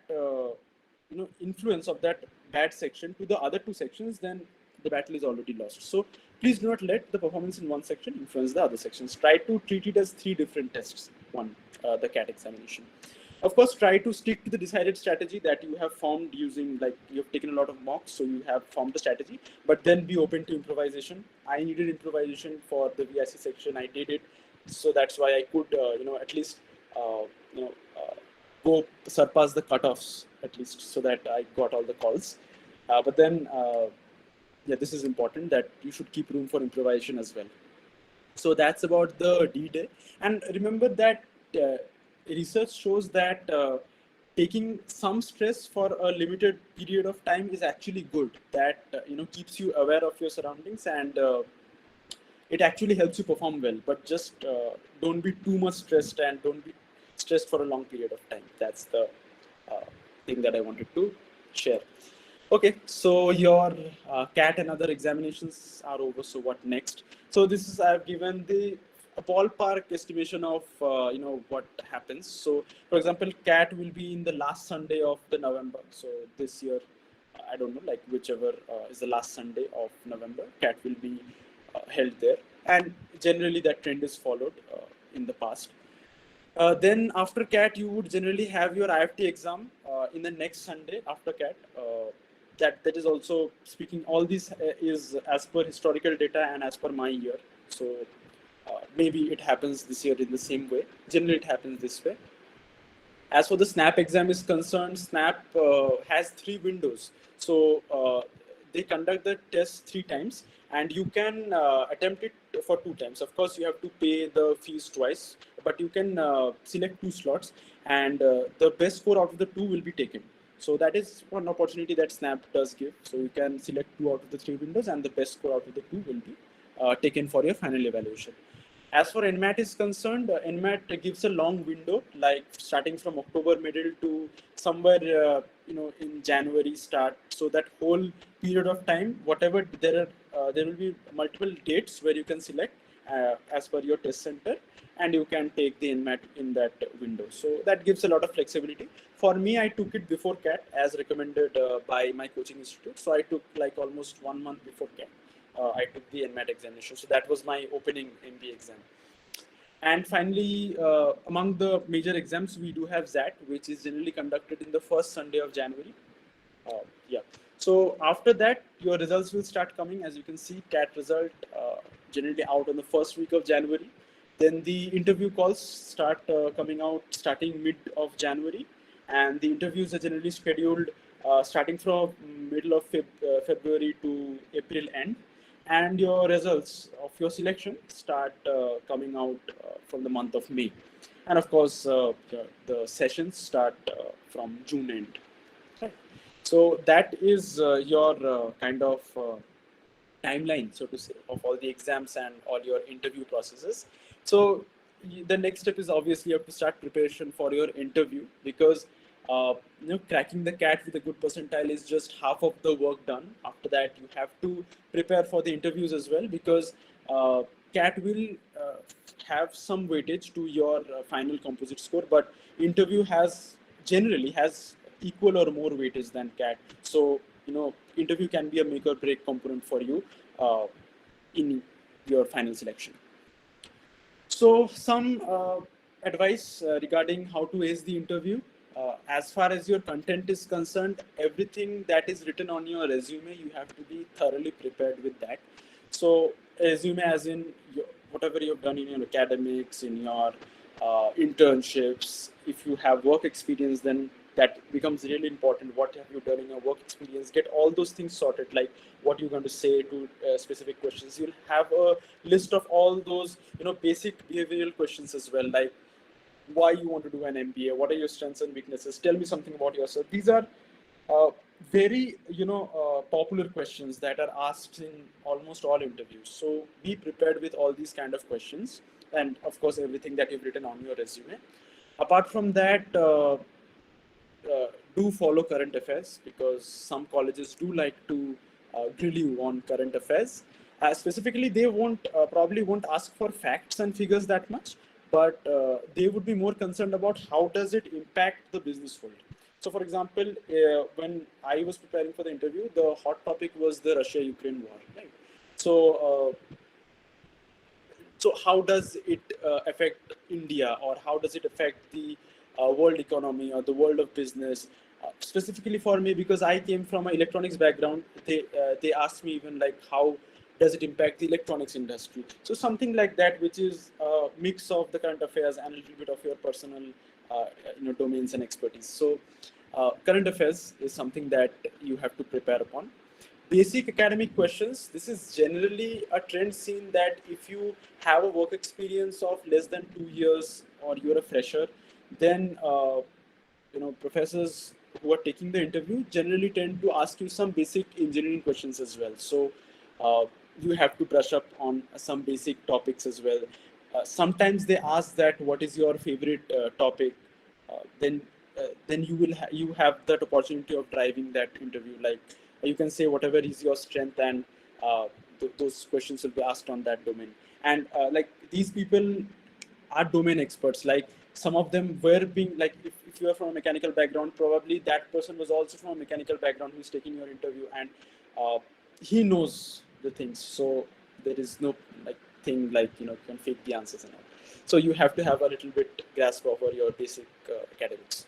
A: influence of that bad section to the other two sections, then the battle is already lost. So please do not let the performance in one section influence the other sections. Try to treat it as three different tests. One, the CAT examination. Of course, try to stick to the decided strategy that you have formed using, like you have taken a lot of mocks, so you have formed a strategy, but then be open to improvisation. I needed improvisation for the VRC section. I did it. So that's why I could, at least, go surpass the cutoffs at least, so that I got all the calls. But then, this is important that you should keep room for improvisation as well. So that's about the D-Day. And remember that research shows that taking some stress for a limited period of time is actually good. That keeps you aware of your surroundings, and it actually helps you perform well. But just don't be too much stressed, and don't be stressed for a long period of time. That's the thing that I wanted to share. Okay, so your CAT and other examinations are over. So what next? So this is, I've given a ballpark estimation of what happens. So for example, CAT will be in the last Sunday of the November. So this year, I don't know, like whichever is the last Sunday of November, CAT will be held there. And generally that trend is followed in the past. Then after CAT, you would generally have your IFT exam in the next Sunday after CAT. That is also speaking, all this is as per historical data and as per my year. So maybe it happens this year in the same way. Generally, it happens this way. As for the SNAP exam is concerned, SNAP has 3 windows. So they conduct the test 3 times, and you can attempt it for 2 times. Of course, you have to pay the fees twice, but you can select 2 slots, and the best score out of the 2 will be taken. So that is one opportunity that SNAP does give. So you can select 2 out of the 3 windows, and the best score out of the 2 will be taken for your final evaluation. As for Nmat is concerned, Nmat gives a long window, like starting from October middle to somewhere in January start. So that whole period of time, whatever there will be multiple dates where you can select as per your test center, and you can take the Nmat in that window. So that gives a lot of flexibility. For me, I took it before CAT as recommended by my coaching institute. So I took like almost 1 month before CAT. I took the Nmat examination. So that was my opening MBA exam. And finally, among the major exams, we do have ZAT, which is generally conducted in the first Sunday of January. So after that, your results will start coming. As you can see, CAT result generally out on the first week of January. Then the interview calls start coming out starting mid of January. And the interviews are generally scheduled starting from middle of February to April end. And your results of your selection start coming out from the month of May. And of course, the sessions start from June end. Okay. So that is your kind of timeline, so to say, of all the exams and all your interview processes. So the next step is obviously you have to start preparation for your interview, because cracking the CAT with a good percentile is just half of the work done. After that, you have to prepare for the interviews as well, because CAT will have some weightage to your final composite score, but interview generally has equal or more weightage than CAT. So interview can be a make or break component for you in your final selection. So some advice regarding how to ace the interview. As far as your content is concerned, everything that is written on your resume, you have to be thoroughly prepared with that. So resume as in whatever you've done in your academics, in your internships. If you have work experience, then that becomes really important. What have you done in your work experience? Get all those things sorted, like what you're going to say to specific questions. You'll have a list of all those, basic behavioral questions as well, like why you want to do an MBA, what are your strengths and weaknesses, tell me something about yourself. These are very popular questions that are asked in almost all interviews. So be prepared with all these kind of questions, and of course everything that you've written on your resume. Apart from that, do follow current affairs, because some colleges do like to grill you on current affairs. Specifically, they won't probably won't ask for facts and figures that much, but they would be more concerned about how does it impact the business world. So, for example, when I was preparing for the interview, the hot topic was the Russia-Ukraine war, right? So, so how does it affect India, or how does it affect the world economy or the world of business? Specifically for me, because I came from an electronics background, they asked me even like how does it impact the electronics industry? So something like that, which is a mix of the current affairs and a little bit of your personal domains and expertise. So current affairs is something that you have to prepare upon. Basic academic questions. This is generally a trend seen that if you have a work experience of less than 2 years or you're a fresher, then professors who are taking the interview generally tend to ask you some basic engineering questions as well. So you have to brush up on some basic topics as well. Sometimes they ask that what is your favorite topic. Then you have that opportunity of driving that interview. Like you can say whatever is your strength, and those questions will be asked on that domain. And like these people are domain experts. Like some of them were being like, if you are from a mechanical background, probably that person was also from a mechanical background who's taking your interview, and he knows the things. So there is no like thing like you can fake the answers and all. So you have to have a little bit grasp over your basic academics.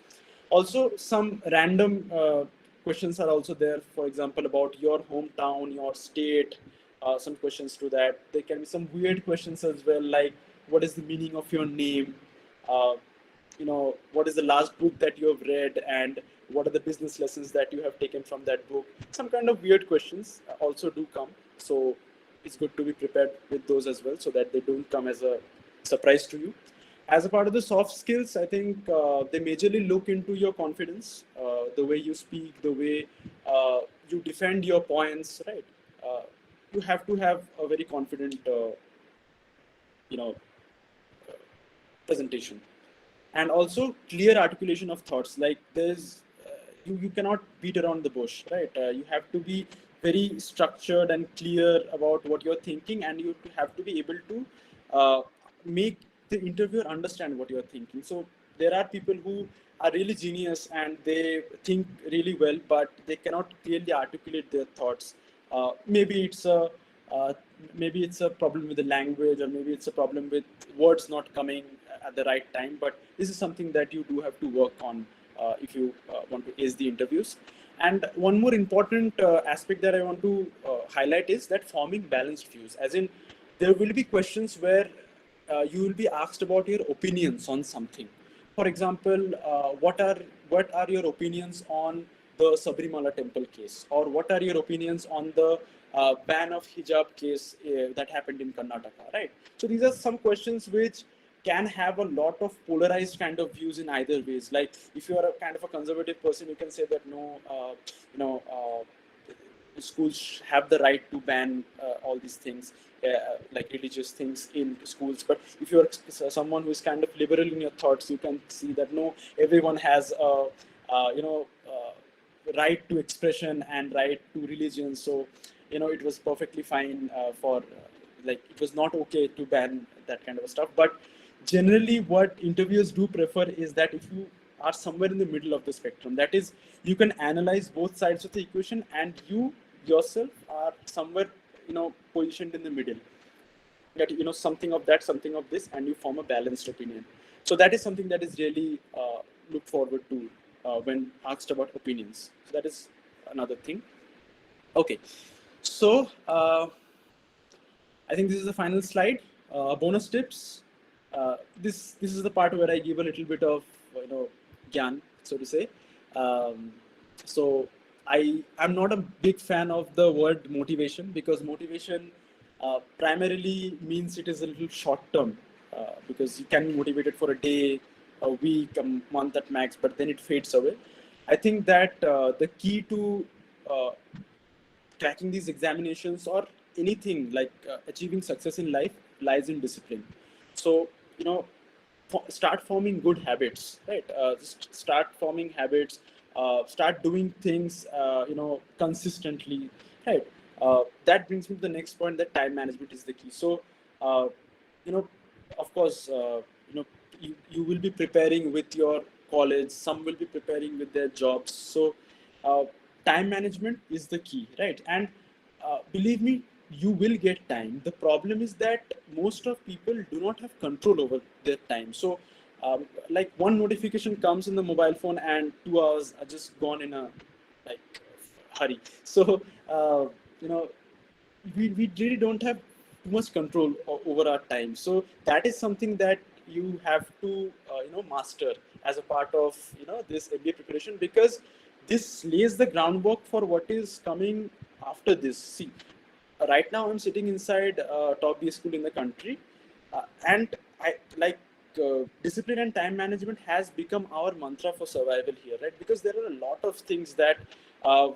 A: Also, some random questions are also there. For example, about your hometown, your state. Some questions to that. There can be some weird questions as well, like what is the meaning of your name? Uh, what is the last book that you have read, and what are the business lessons that you have taken from that book? Some kind of weird questions also do come. So it's good to be prepared with those as well, so that they don't come as a surprise to you. As a part of the soft skills, I think they majorly look into your confidence, the way you speak, the way you defend your points, right? You have to have a very confident, you know, presentation, and also clear articulation of thoughts. Like there's, you cannot beat around the bush, right? You have to be very structured and clear about what you're thinking, and you have to be able to make the interviewer understand what you're thinking. So there are people who are really genius and they think really well, but they cannot clearly articulate their thoughts. Maybe it's a maybe it's a problem with the language, or maybe it's a problem with words not coming at the right time. But this is something that you do have to work on if you want to ace the interviews. And one more important aspect that I want to highlight is that forming balanced views. As in, there will be questions where you will be asked about your opinions on something. For example, what are your opinions on the Sabrimala temple case, or what are your opinions on the ban of hijab case that happened in Karnataka, right? So these are some questions which can have a lot of polarized kind of views in either ways. Like if you are a kind of a conservative person, you can say that no, schools have the right to ban all these things, like religious things in schools. But if you're someone who is kind of liberal in your thoughts, you can see that no, everyone has right to expression and right to religion. So it was perfectly fine for like it was not okay to ban that kind of stuff. But generally what interviewers do prefer is that if you are somewhere in the middle of the spectrum, that is, you can analyze both sides of the equation, and you yourself are somewhere positioned in the middle, that something of that, something of this, and you form a balanced opinion. So that is something that is really look forward to when asked about opinions. So that is another thing. Okay, so I think this is the final slide. Bonus tips. This is the part where I give a little bit of gyan, so to say. So I'm not a big fan of the word motivation, because motivation primarily means it is a little short term, because you can be motivated for a day, a week, a month at max, but then it fades away. I think that the key to uh, cracking these examinations or anything like achieving success in life lies in discipline. So, start forming good habits, right? Just start forming habits, start doing things, consistently, right? That brings me to the next point, that time management is the key. So, uh, you know, of course, you will be preparing with your college, some will be preparing with their jobs. So, uh, time management is the key, right? And believe me, you will get time. The problem is that most of people do not have control over their time. So, like one notification comes in the mobile phone, and 2 hours are just gone in a like hurry. So, you know, we really don't have too much control over our time. So that is something that you have to master as a part of this MBA preparation, because this lays the groundwork for what is coming after this. See, right now I'm sitting inside top B school in the country, and I like discipline and time management has become our mantra for survival here, right? Because there are a lot of things that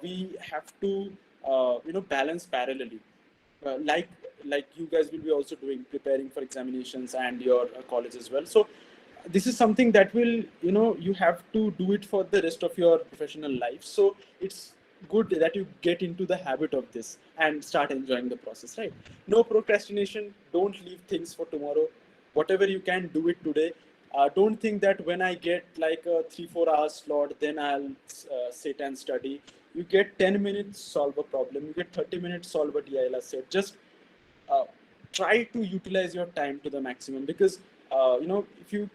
A: we have to balance parallelly, like you guys will be also doing, preparing for examinations and your college as well. So this is something that will you have to do it for the rest of your professional life. So it's good that you get into the habit of this and start enjoying the process, right? No procrastination, don't leave things for tomorrow. Whatever you can, do it today. Don't think that when I get like a 3-4 hour slot, then I'll sit and study. You get 10 minutes, solve a problem. You get 30 minutes, solve a DILR set. Just uh, try to utilize your time to the maximum, because if you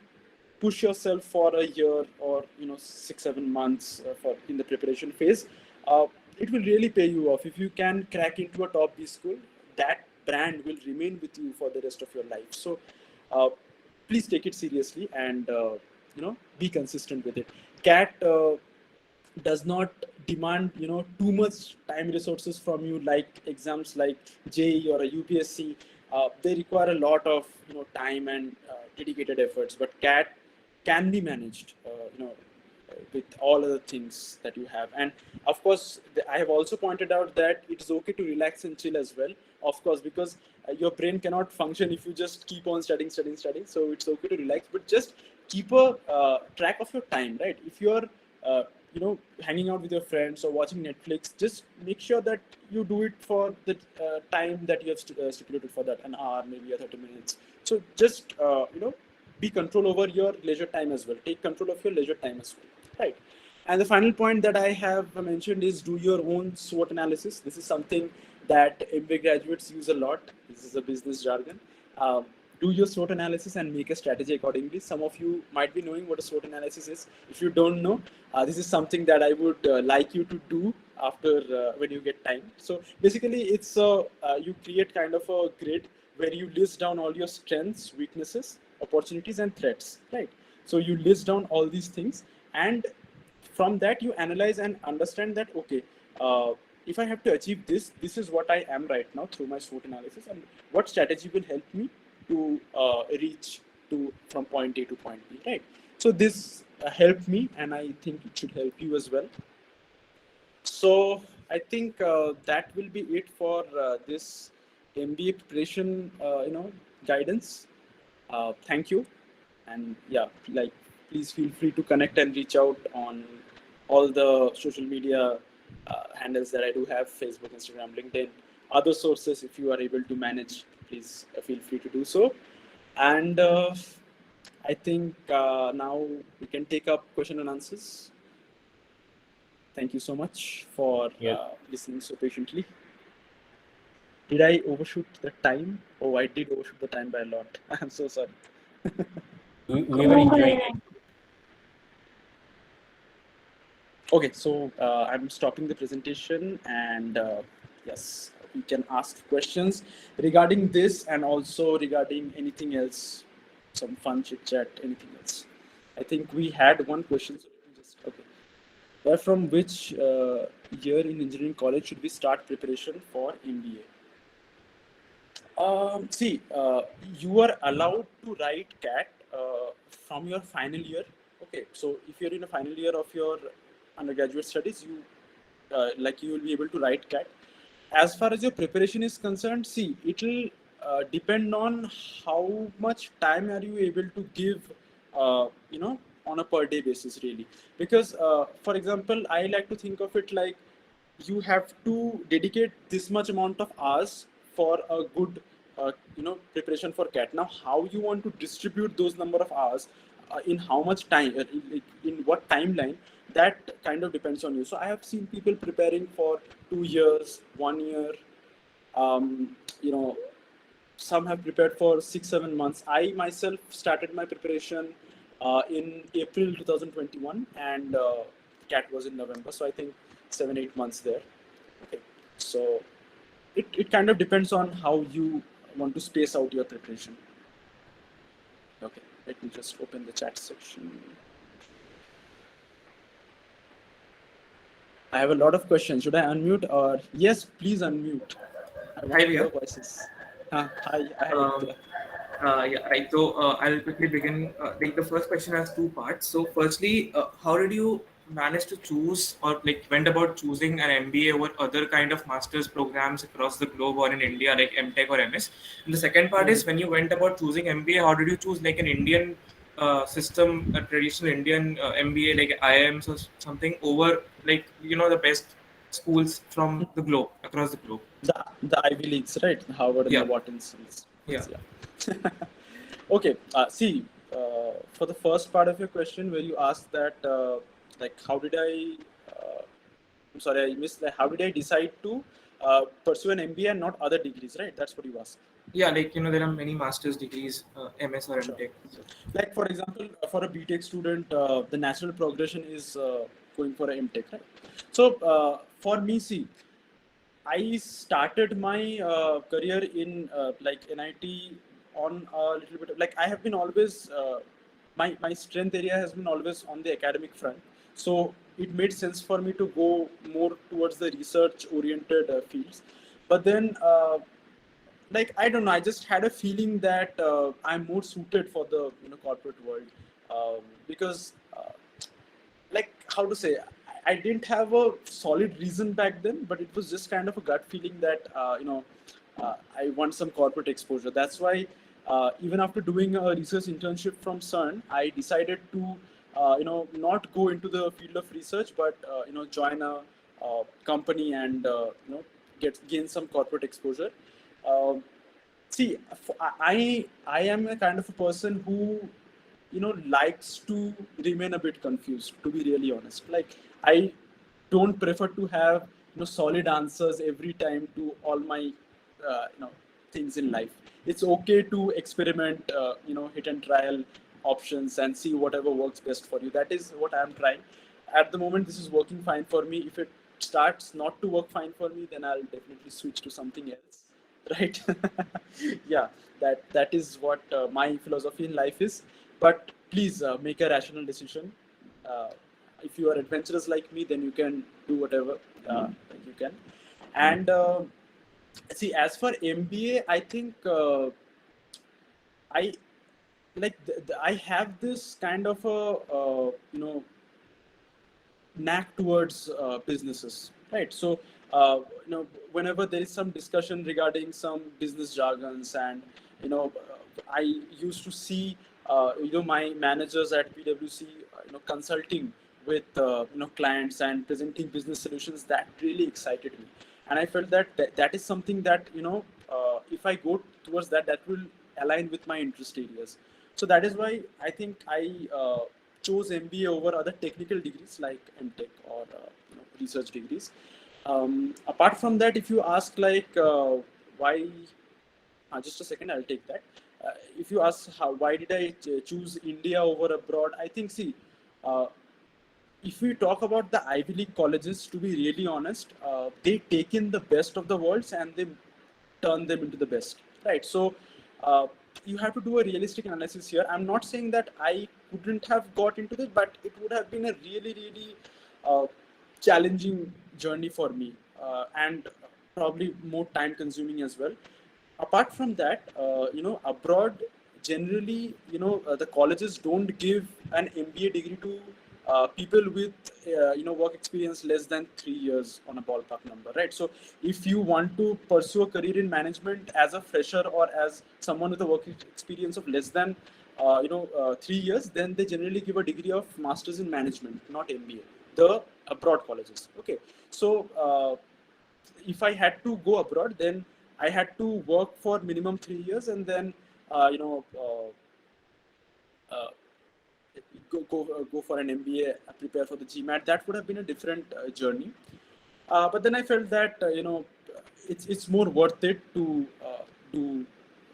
A: push yourself for a year or 6-7 months for in the preparation phase, uh, it will really pay you off. If you can crack into a top B school, that brand will remain with you for the rest of your life. So uh, please take it seriously and be consistent with it. Cat does not demand too much time resources from you, like exams like JEE or a UPSC. They require a lot of time and dedicated efforts, but CAT can be managed with all other things that you have. And of course, I have also pointed out that it's okay to relax and chill as well, of course, because your brain cannot function if you just keep on studying. So it's okay to relax, but just keep a track of your time, right? If you're uh, hanging out with your friends or watching Netflix, just make sure that you do it for the time that you have stipulated for that, an hour, maybe a 30 minutes. So just be control over your leisure time as well. Take control of your leisure time as well, right? And the final point that I have mentioned is do your own SWOT analysis. This is something that MBA graduates use a lot. This is a business jargon. Um, do your SWOT analysis and make a strategy accordingly. Some of you might be knowing what a SWOT analysis is. If you don't know, this is something that I would like you to do after when you get time. So basically, it's you create kind of a grid where you list down all your strengths, weaknesses, opportunities, and threats, right? So you list down all these things, and from that you analyze and understand that, okay, if I have to achieve this, this is what I am right now through my SWOT analysis, and what strategy will help me to reach to from point A to point B, right? So this helped me, and I think it should help you as well. So I think that will be it for this MBA preparation, guidance. Thank you, and yeah, like please feel free to connect and reach out on all the social media handles that I do have: Facebook, Instagram, LinkedIn, other sources. If you are able to manage, please feel free to do so. And I think now we can take up question and answers. Thank you so much for
B: Yes.
A: listening so patiently. Did I overshoot the time? Oh, I did overshoot the time by a lot. I'm so sorry.
B: We were enjoying it.
A: Okay, so I'm stopping the presentation, and yes, you can ask questions regarding this and also regarding anything else, some fun chit chat, anything else. I think we had one question. So let me just, okay. From which year in engineering college should we start preparation for MBA? See, you are allowed to write CAT from your final year. Okay, so if you're in a final year of your undergraduate studies, you will be able to write CAT. As far as your preparation is concerned, see, it will depend on how much time are you able to give, on a per day basis, really. Because, for example, I like to think of it like you have to dedicate this much amount of hours for a good, preparation for CAT. Now, how you want to distribute those number of hours, in how much time, in what timeline, that kind of depends on you. So I have seen people preparing for 2 years, 1 year. Um, you know, some have prepared for 6-7 months. I myself started my preparation in April 2021, and CAT was in November. So I think 7-8 months there. Okay, so it kind of depends on how you want to space out your preparation. Okay, let me just open the chat section. I have a lot of questions. Should I unmute or yes? Please unmute. I want
C: Hi,
A: to hear
C: Via.
A: voices. Hi,
C: Um,
A: Rudra.
C: yeah, right. So I'll quickly begin. Like the first question has two parts. So firstly, how did you manage to choose or like went about choosing an MBA over other kind of master's programs across the globe or in India like M.Tech or MS? And the second part is when you went about choosing MBA, how did you choose like an Indian system, a traditional Indian MBA like IIMs or something over like the best schools from the globe across the globe?
A: The Ivy Leagues, right? Harvard and the
C: Yeah,
A: Whartons.
C: yeah.
A: Yeah. Okay. See, for the first part of your question, where you asked that, like, how did I? I'm sorry, I missed. Like, how did I decide to pursue an MBA and not other degrees? Right? That's what you asked.
C: Yeah, like there are many master's degrees, MS or
A: Sure.
C: MTech.
A: Like, for example, for a B.Tech student, the natural progression is going for a M.Tech, right? So, for me, see, I started my career in like NIT on a little bit of, like, I have been always my strength area has been always on the academic front. So it made sense for me to go more towards the research oriented fields. But then, like, I don't know, I just had a feeling that I'm more suited for the corporate world, because like, how to say, I didn't have a solid reason back then, but it was just kind of a gut feeling that I want some corporate exposure. That's why even after doing a research internship from CERN, I decided to not go into the field of research, but join a company and gain some corporate exposure. Um See, I am a kind of a person who likes to remain a bit confused, to be really honest. Like, I don't prefer to have solid answers every time to all my things in life. It's okay to experiment, hit and trial options and see whatever works best for you. That is what I'm trying at the moment. This is working fine for me. If it starts not to work fine for me, then I'll definitely switch to something else, right? Yeah, that is what my philosophy in life is. But please make a rational decision. uh, if you are adventurous like me, then you can do whatever you can. And see, as for MBA, I think I like I have this kind of a knack towards businesses, right? So, whenever there is some discussion regarding some business jargons, and I used to see, my managers at PwC, consulting with clients and presenting business solutions. That really excited me, and I felt that that is something that if I go towards that, that will align with my interest areas. So that is why I think I chose MBA over other technical degrees like MTech or research degrees. Apart from that, if you ask like why, just a second, I'll take that. If you ask why did I choose India over abroad, I think, see, uh, if we talk about the Ivy League colleges, to be really honest, they take in the best of the worlds and they turn them into the best, right? So uh, you have to do a realistic analysis here. I'm not saying that I couldn't have got into this, but it would have been a really, really challenging journey for me, and probably more time consuming as well. Apart from that, abroad generally, the colleges don't give an MBA degree to people with work experience less than 3 years on a ballpark number, right? So if you want to pursue a career in management as a fresher or as someone with a work experience of less than 3 years, then they generally give a degree of masters in management, not MBA. The abroad colleges, okay. So if I had to go abroad, then I had to work for minimum 3 years and then uh, you know uh, go for an MBA, prepare for the GMAT. That would have been a different journey. But then I felt that it's more worth it to do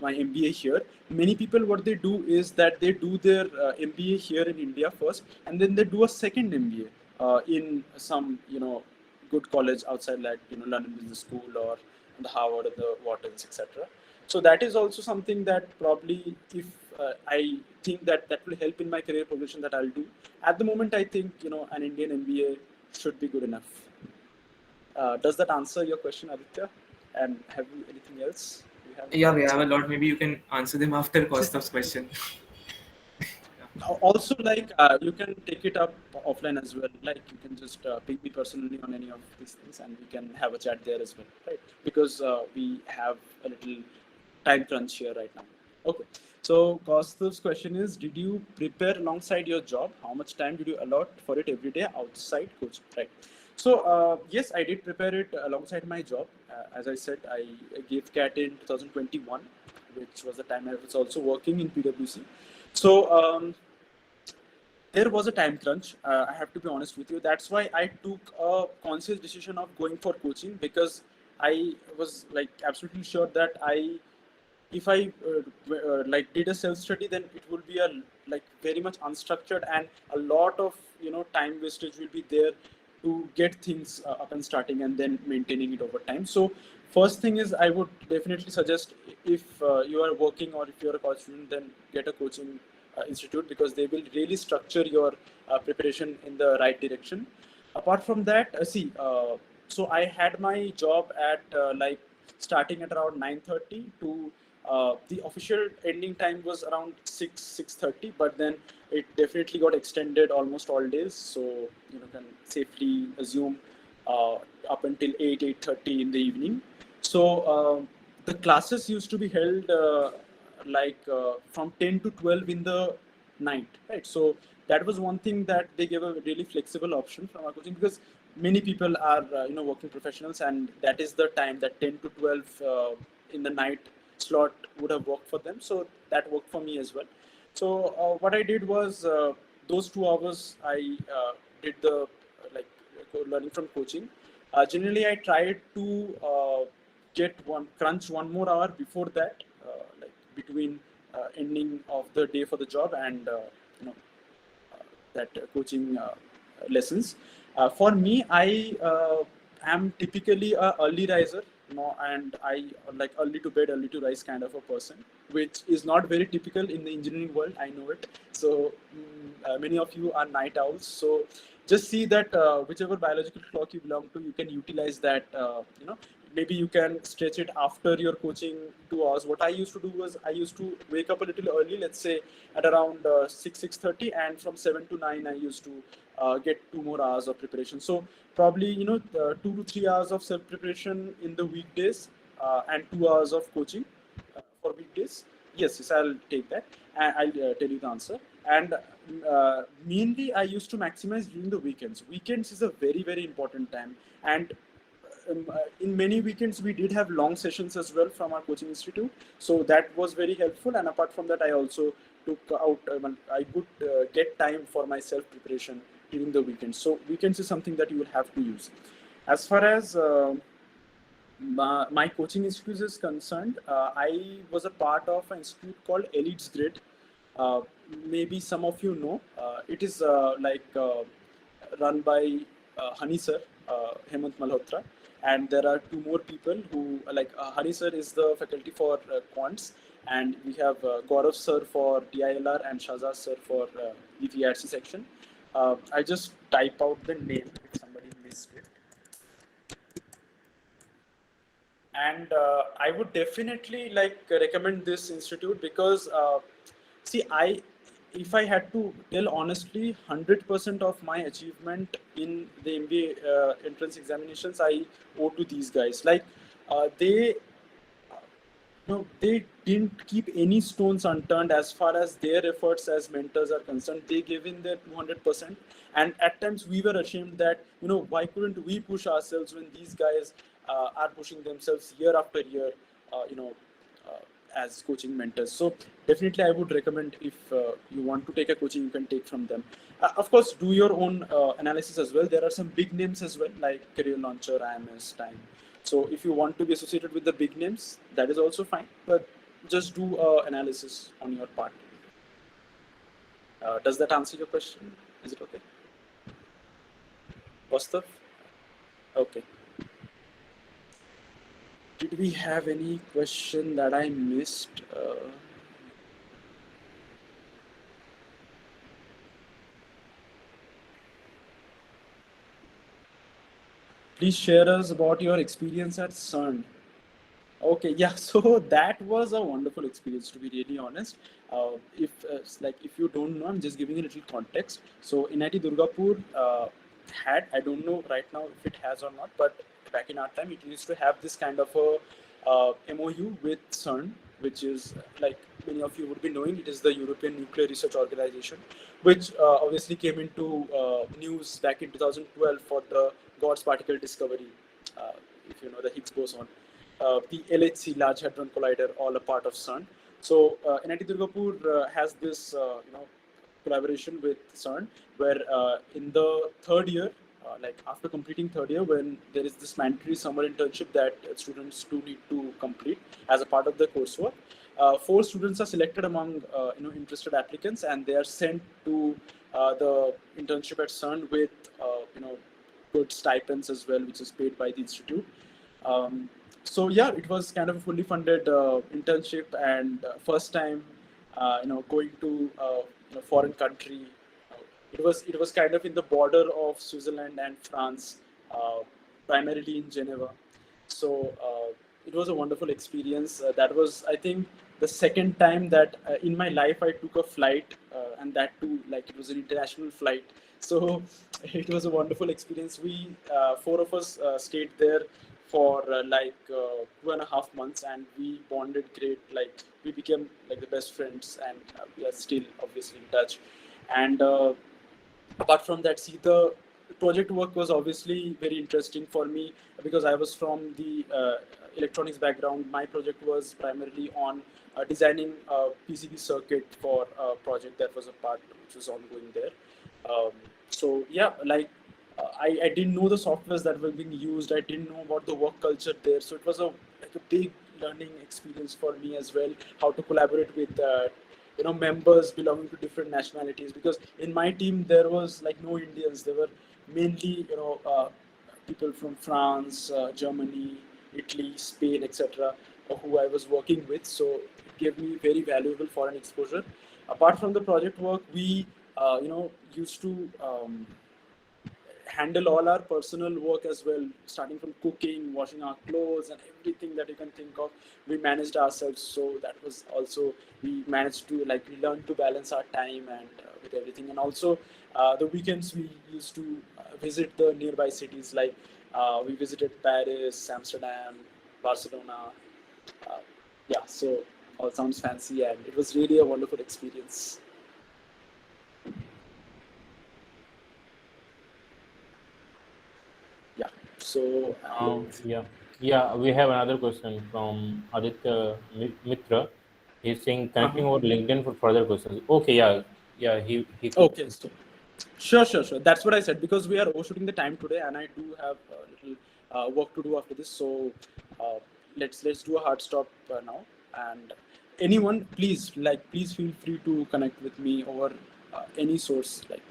A: my MBA here. Many people, what they do is that they do their MBA here in India first, and then they do a second MBA in some good college outside, like London Business School or the Harvard or the Whartons, etc. So that is also something that probably, if I think that will help in my career progression, that I'll do. At the moment, I think an Indian MBA should be good enough. Does that answer your question, Aditya? And have you anything else?
C: Yeah, we have a lot. Maybe you can answer them after Kaustub's question.
A: Also, like you can take it up offline as well. Like you can just ping me personally on any of these things, and we can have a chat there as well, right? Because we have a little time crunch here right now. Okay. So Kaustub's question is: did you prepare alongside your job? How much time did you allot for it every day outside coaching? Right. So yes, I did prepare it alongside my job. As I said, I gave CAT in 2021, which was the time I was also working in PwC. So there was a time crunch. I have to be honest with you. That's why I took a conscious decision of going for coaching, because I was like absolutely sure that if I like did a self study, then it will be a like very much unstructured, and a lot of time wastage will be there to get things up and starting and then maintaining it over time. So first thing is, I would definitely suggest, if you are working or if you're a college student, then get a coaching institute, because they will really structure your preparation in the right direction. Apart from that, so I had my job at like starting at around 9:30 to the official ending time was around 6:30, but then it definitely got extended almost all days. So can safely assume up until 8:30 in the evening. So the classes used to be held from 10 to 12 in the night, right? So that was one thing that they gave a really flexible option from our coaching, because many people are working professionals, and that is the time, that 10 to 12 in the night slot would have worked for them. So that worked for me as well. So what I did was, those 2 hours I did the like learning from coaching. Generally, I tried to crunch one more hour before that, like between ending of the day for the job and that coaching lessons. For me, I am typically a early riser, and I like early to bed, early to rise kind of a person, which is not very typical in the engineering world. I know it. So many of you are night owls. So just see that whichever biological clock you belong to, you can utilize that. Maybe you can stretch it after your coaching 2 hours. What I used to do was, I used to wake up a little early, let's say at around 6:30, and from 7 to 9 I used to get 2 more hours of preparation. So probably 2 to 3 hours of self preparation in the weekdays, and 2 hours of coaching for weekdays. Yes, I'll take that, and I'll tell you the answer. And mainly I used to maximize during the weekends. Weekends is a very, very important time, and in many weekends we did have long sessions as well from our coaching institute, so that was very helpful. And apart from that, I also took out I could get time for my self preparation during the weekends. So weekends is something that you will have to use. As far as my coaching institute is concerned, I was a part of an institute called Elites Grid. Maybe some of you know. It is run by Hani sir, Hemant Malhotra, and there are two more people who Hani sir is the faculty for quants, and we have Gaurav sir for DILR and Shahzad sir for the VRC section. I just type out the name if somebody missed it. And I would definitely recommend this institute because if I had to tell honestly, 100% of my achievement in the MBA entrance examinations I owe to these guys. They they didn't keep any stones unturned as far as their efforts as mentors are concerned. They gave in their 200%, and at times we were ashamed that why couldn't we push ourselves when these guys are pushing themselves year after year, as coaching mentors. So definitely I would recommend, if you want to take a coaching, you can take from them. Of course, do your own analysis as well. There are some big names as well, like Career Launcher, IMS, Time. So if you want to be associated with the big names, that is also fine, but just do analysis on your part. Does that answer your question? Is it okay? Vastav? Okay. Did we have any question that I missed? Please share us about your experience at CERN. Okay, yeah. So that was a wonderful experience, to be really honest. If you don't know, I'm just giving a little context. So IIT Durgapur had, I don't know right now if it has or not, but back in our time, it used to have this kind of a MOU with CERN, which is, like many of you would be knowing, it is the European Nuclear Research Organization, which obviously came into news back in 2012 for the God's particle discovery, if you know the Higgs boson. The LHC, Large Hadron Collider, all a part of CERN. So NIT Durgapur has this collaboration with CERN, where in the third year, after completing third year, when there is this mandatory summer internship that students do need to complete as a part of the coursework, 4 students are selected among interested applicants, and they are sent to the internship at CERN with good stipends as well, which is paid by the institute. So yeah, it was kind of a fully funded internship, and first time going to foreign country. It was kind of in the border of Switzerland and France, primarily in Geneva. So it was a wonderful experience. That was, I think, the second time that in my life I took a flight, and that too, like, it was an international flight. So it was a wonderful experience. We 4 of us stayed there for 2.5 months, and we bonded great. Like, we became like the best friends, and we are still obviously in touch. And apart from that, the project work was obviously very interesting for me, because I was from the electronics background. My project was primarily on designing a PCB circuit for a project that was a part which was ongoing there. So yeah, I didn't know the softwares that were being used. I didn't know about the work culture there. So it was a big learning experience for me as well, how to collaborate with members belonging to different nationalities, because in my team there was like no Indians. There were mainly people from France, Germany, Italy, Spain, etc., who I was working with. So it gave me very valuable foreign exposure. Apart from the project work, we used to handle all our personal work as well, starting from cooking, washing our clothes, and everything that you can think of. We managed ourselves, so that was also, we managed to we learned to balance our time and with everything. And also the weekends we used to visit the nearby cities, we visited Paris, Amsterdam, Barcelona. Yeah, so all sounds fancy, and it was really a wonderful experience. Yeah. So
B: we have another question from Aditya Mitra. He's saying connecting over LinkedIn for further questions. Okay, he
A: okay. So sure. That's what I said, because we are overshooting the time today, and I do have a little work to do after this. So let's do a hard stop now. And anyone, please feel free to connect with me over any source. Like,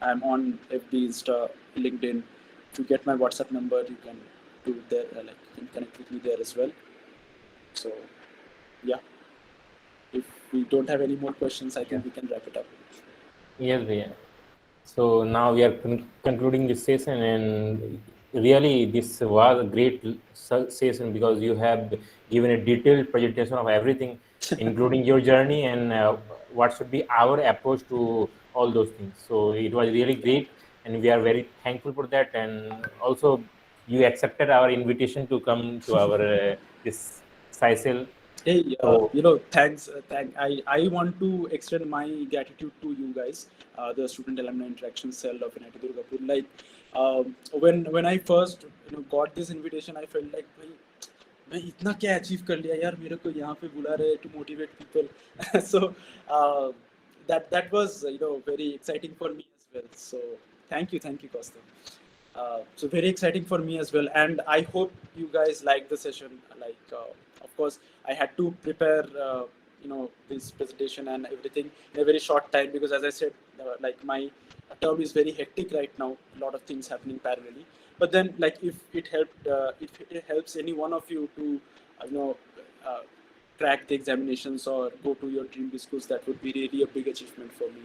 A: I'm on FB, Insta, LinkedIn. If you get my WhatsApp number, you can do it there. You can connect with me there as well. So yeah, if we don't have any more questions, I think we can wrap it up.
B: Yes, yeah. So now we are concluding this session, and really this was a great session because you have given a detailed presentation of everything, including your journey and what should be our approach to all those things. So it was really great, and we are very thankful for that. And also, you accepted our invitation to come to our this SAI.
A: Hey,
B: So
A: thanks. I want to extend my gratitude to you guys, the Student Alumni Interaction Cell of NIT Durgapur. Like, when I first got this invitation, I felt like, मैं इतना क्या achieve कर लिया यार मेरे को यहाँ पे बुला रहे to motivate people. So that was very exciting for me as well. So thank you, Costa. So very exciting for me as well, and I hope you guys like the session. Like, of course, I had to prepare this presentation and everything in a very short time because, as I said, like my term is very hectic right now. A lot of things happening parallelly. But then, like, if it helps any one of you to crack the examinations or go to your dream schools, that would be really a big achievement for me.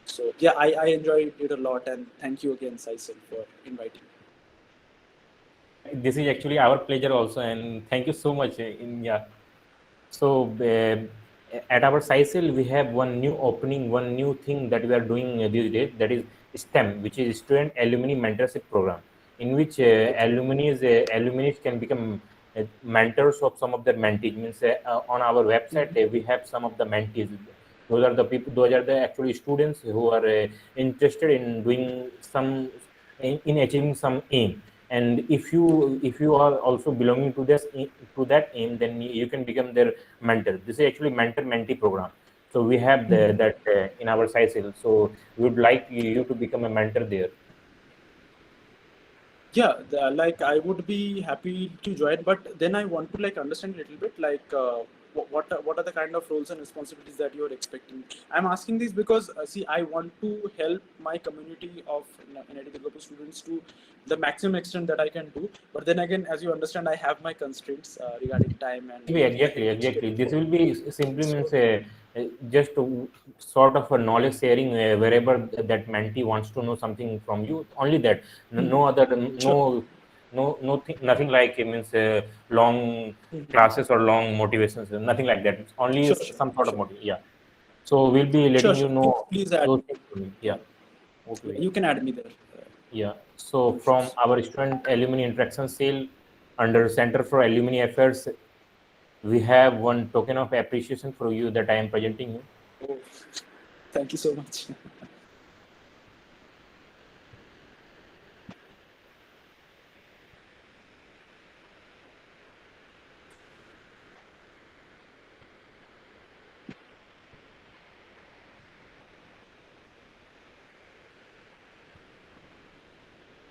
A: So yeah, I enjoyed it a lot, and thank you again, Saisal, for inviting me.
B: this is actually our pleasure also, and thank you so much. So at our SciCell, we have one new opening, one new thing that we are doing these days. That is STEM, which is Student Alumni Mentorship Program, in which alumni can become mentors of some of their mentees. Means on our website, we have some of the mentees. Those are the people. Those are the actually students who are interested in doing some in achieving some aim. And if you are also belonging to that aim, then you can become their mentor. This is actually mentor mentee program. So we have that in our SciCell. So we would like you to become a mentor there.
A: Yeah, like I would be happy to join, but then I want to understand a little bit what are the kind of roles and responsibilities that you're expecting. I'm asking this because see, I want to help my community of NIT Durgapur students to the maximum extent that I can do. But then again, as you understand, I have my constraints regarding time and
B: Exactly. This will be simply means just sort of a knowledge sharing wherever that mentee wants to know something from you. Only that, no other, nothing like means long classes or long motivations. Nothing like that. It's only some sort of motivation. Yeah. So we'll be letting you know
A: Please add
B: those things. Yeah. Okay.
A: You can add me there.
B: Yeah. So from our student alumni interaction cell under Center for Alumni Affairs, we have one token of appreciation for you that I am presenting you.
A: Oh, thank you so much.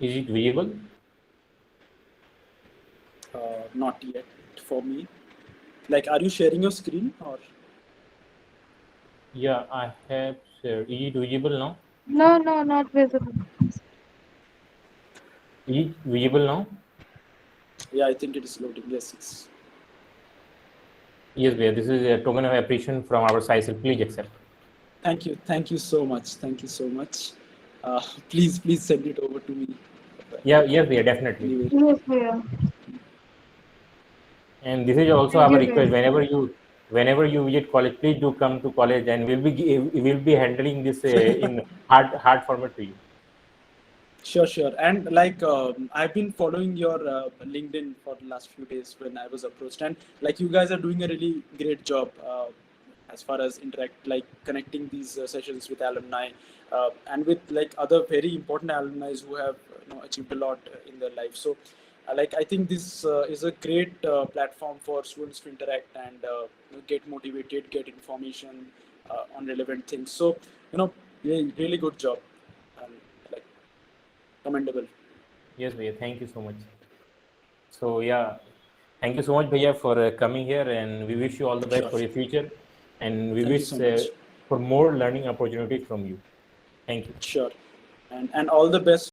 B: Is it visible?
A: Not yet for me. Like, are you sharing your screen or?
B: Yeah, I have shared. Is it visible now?
D: No, not visible.
B: Is it visible now?
A: Yeah, I think it is loading. Yes.
B: Yes, this is a token of appreciation from our SciCell. Please accept.
A: Thank you so much. Please send it over to me.
B: Yes, definitely.
D: Yes, yeah.
B: And this is also our request. Whenever you visit college, please do come to college, and we'll be handling this in hard format to you.
A: Sure. And like I've been following your LinkedIn for the last few days when I was approached, and like you guys are doing a really great job as far as connecting these sessions with alumni and with like other very important alumni who have achieved a lot in their life. So like I think this is a great platform for students to interact and get motivated, get information on relevant things. So really good job. Commendable.
B: Yes, Bhaiya. Thank you so much. So yeah, thank you so much, Bhaiya, for coming here, and we wish you all the best for your future, and we wish for more learning opportunities from you. Thank you.
A: Sure, and all the best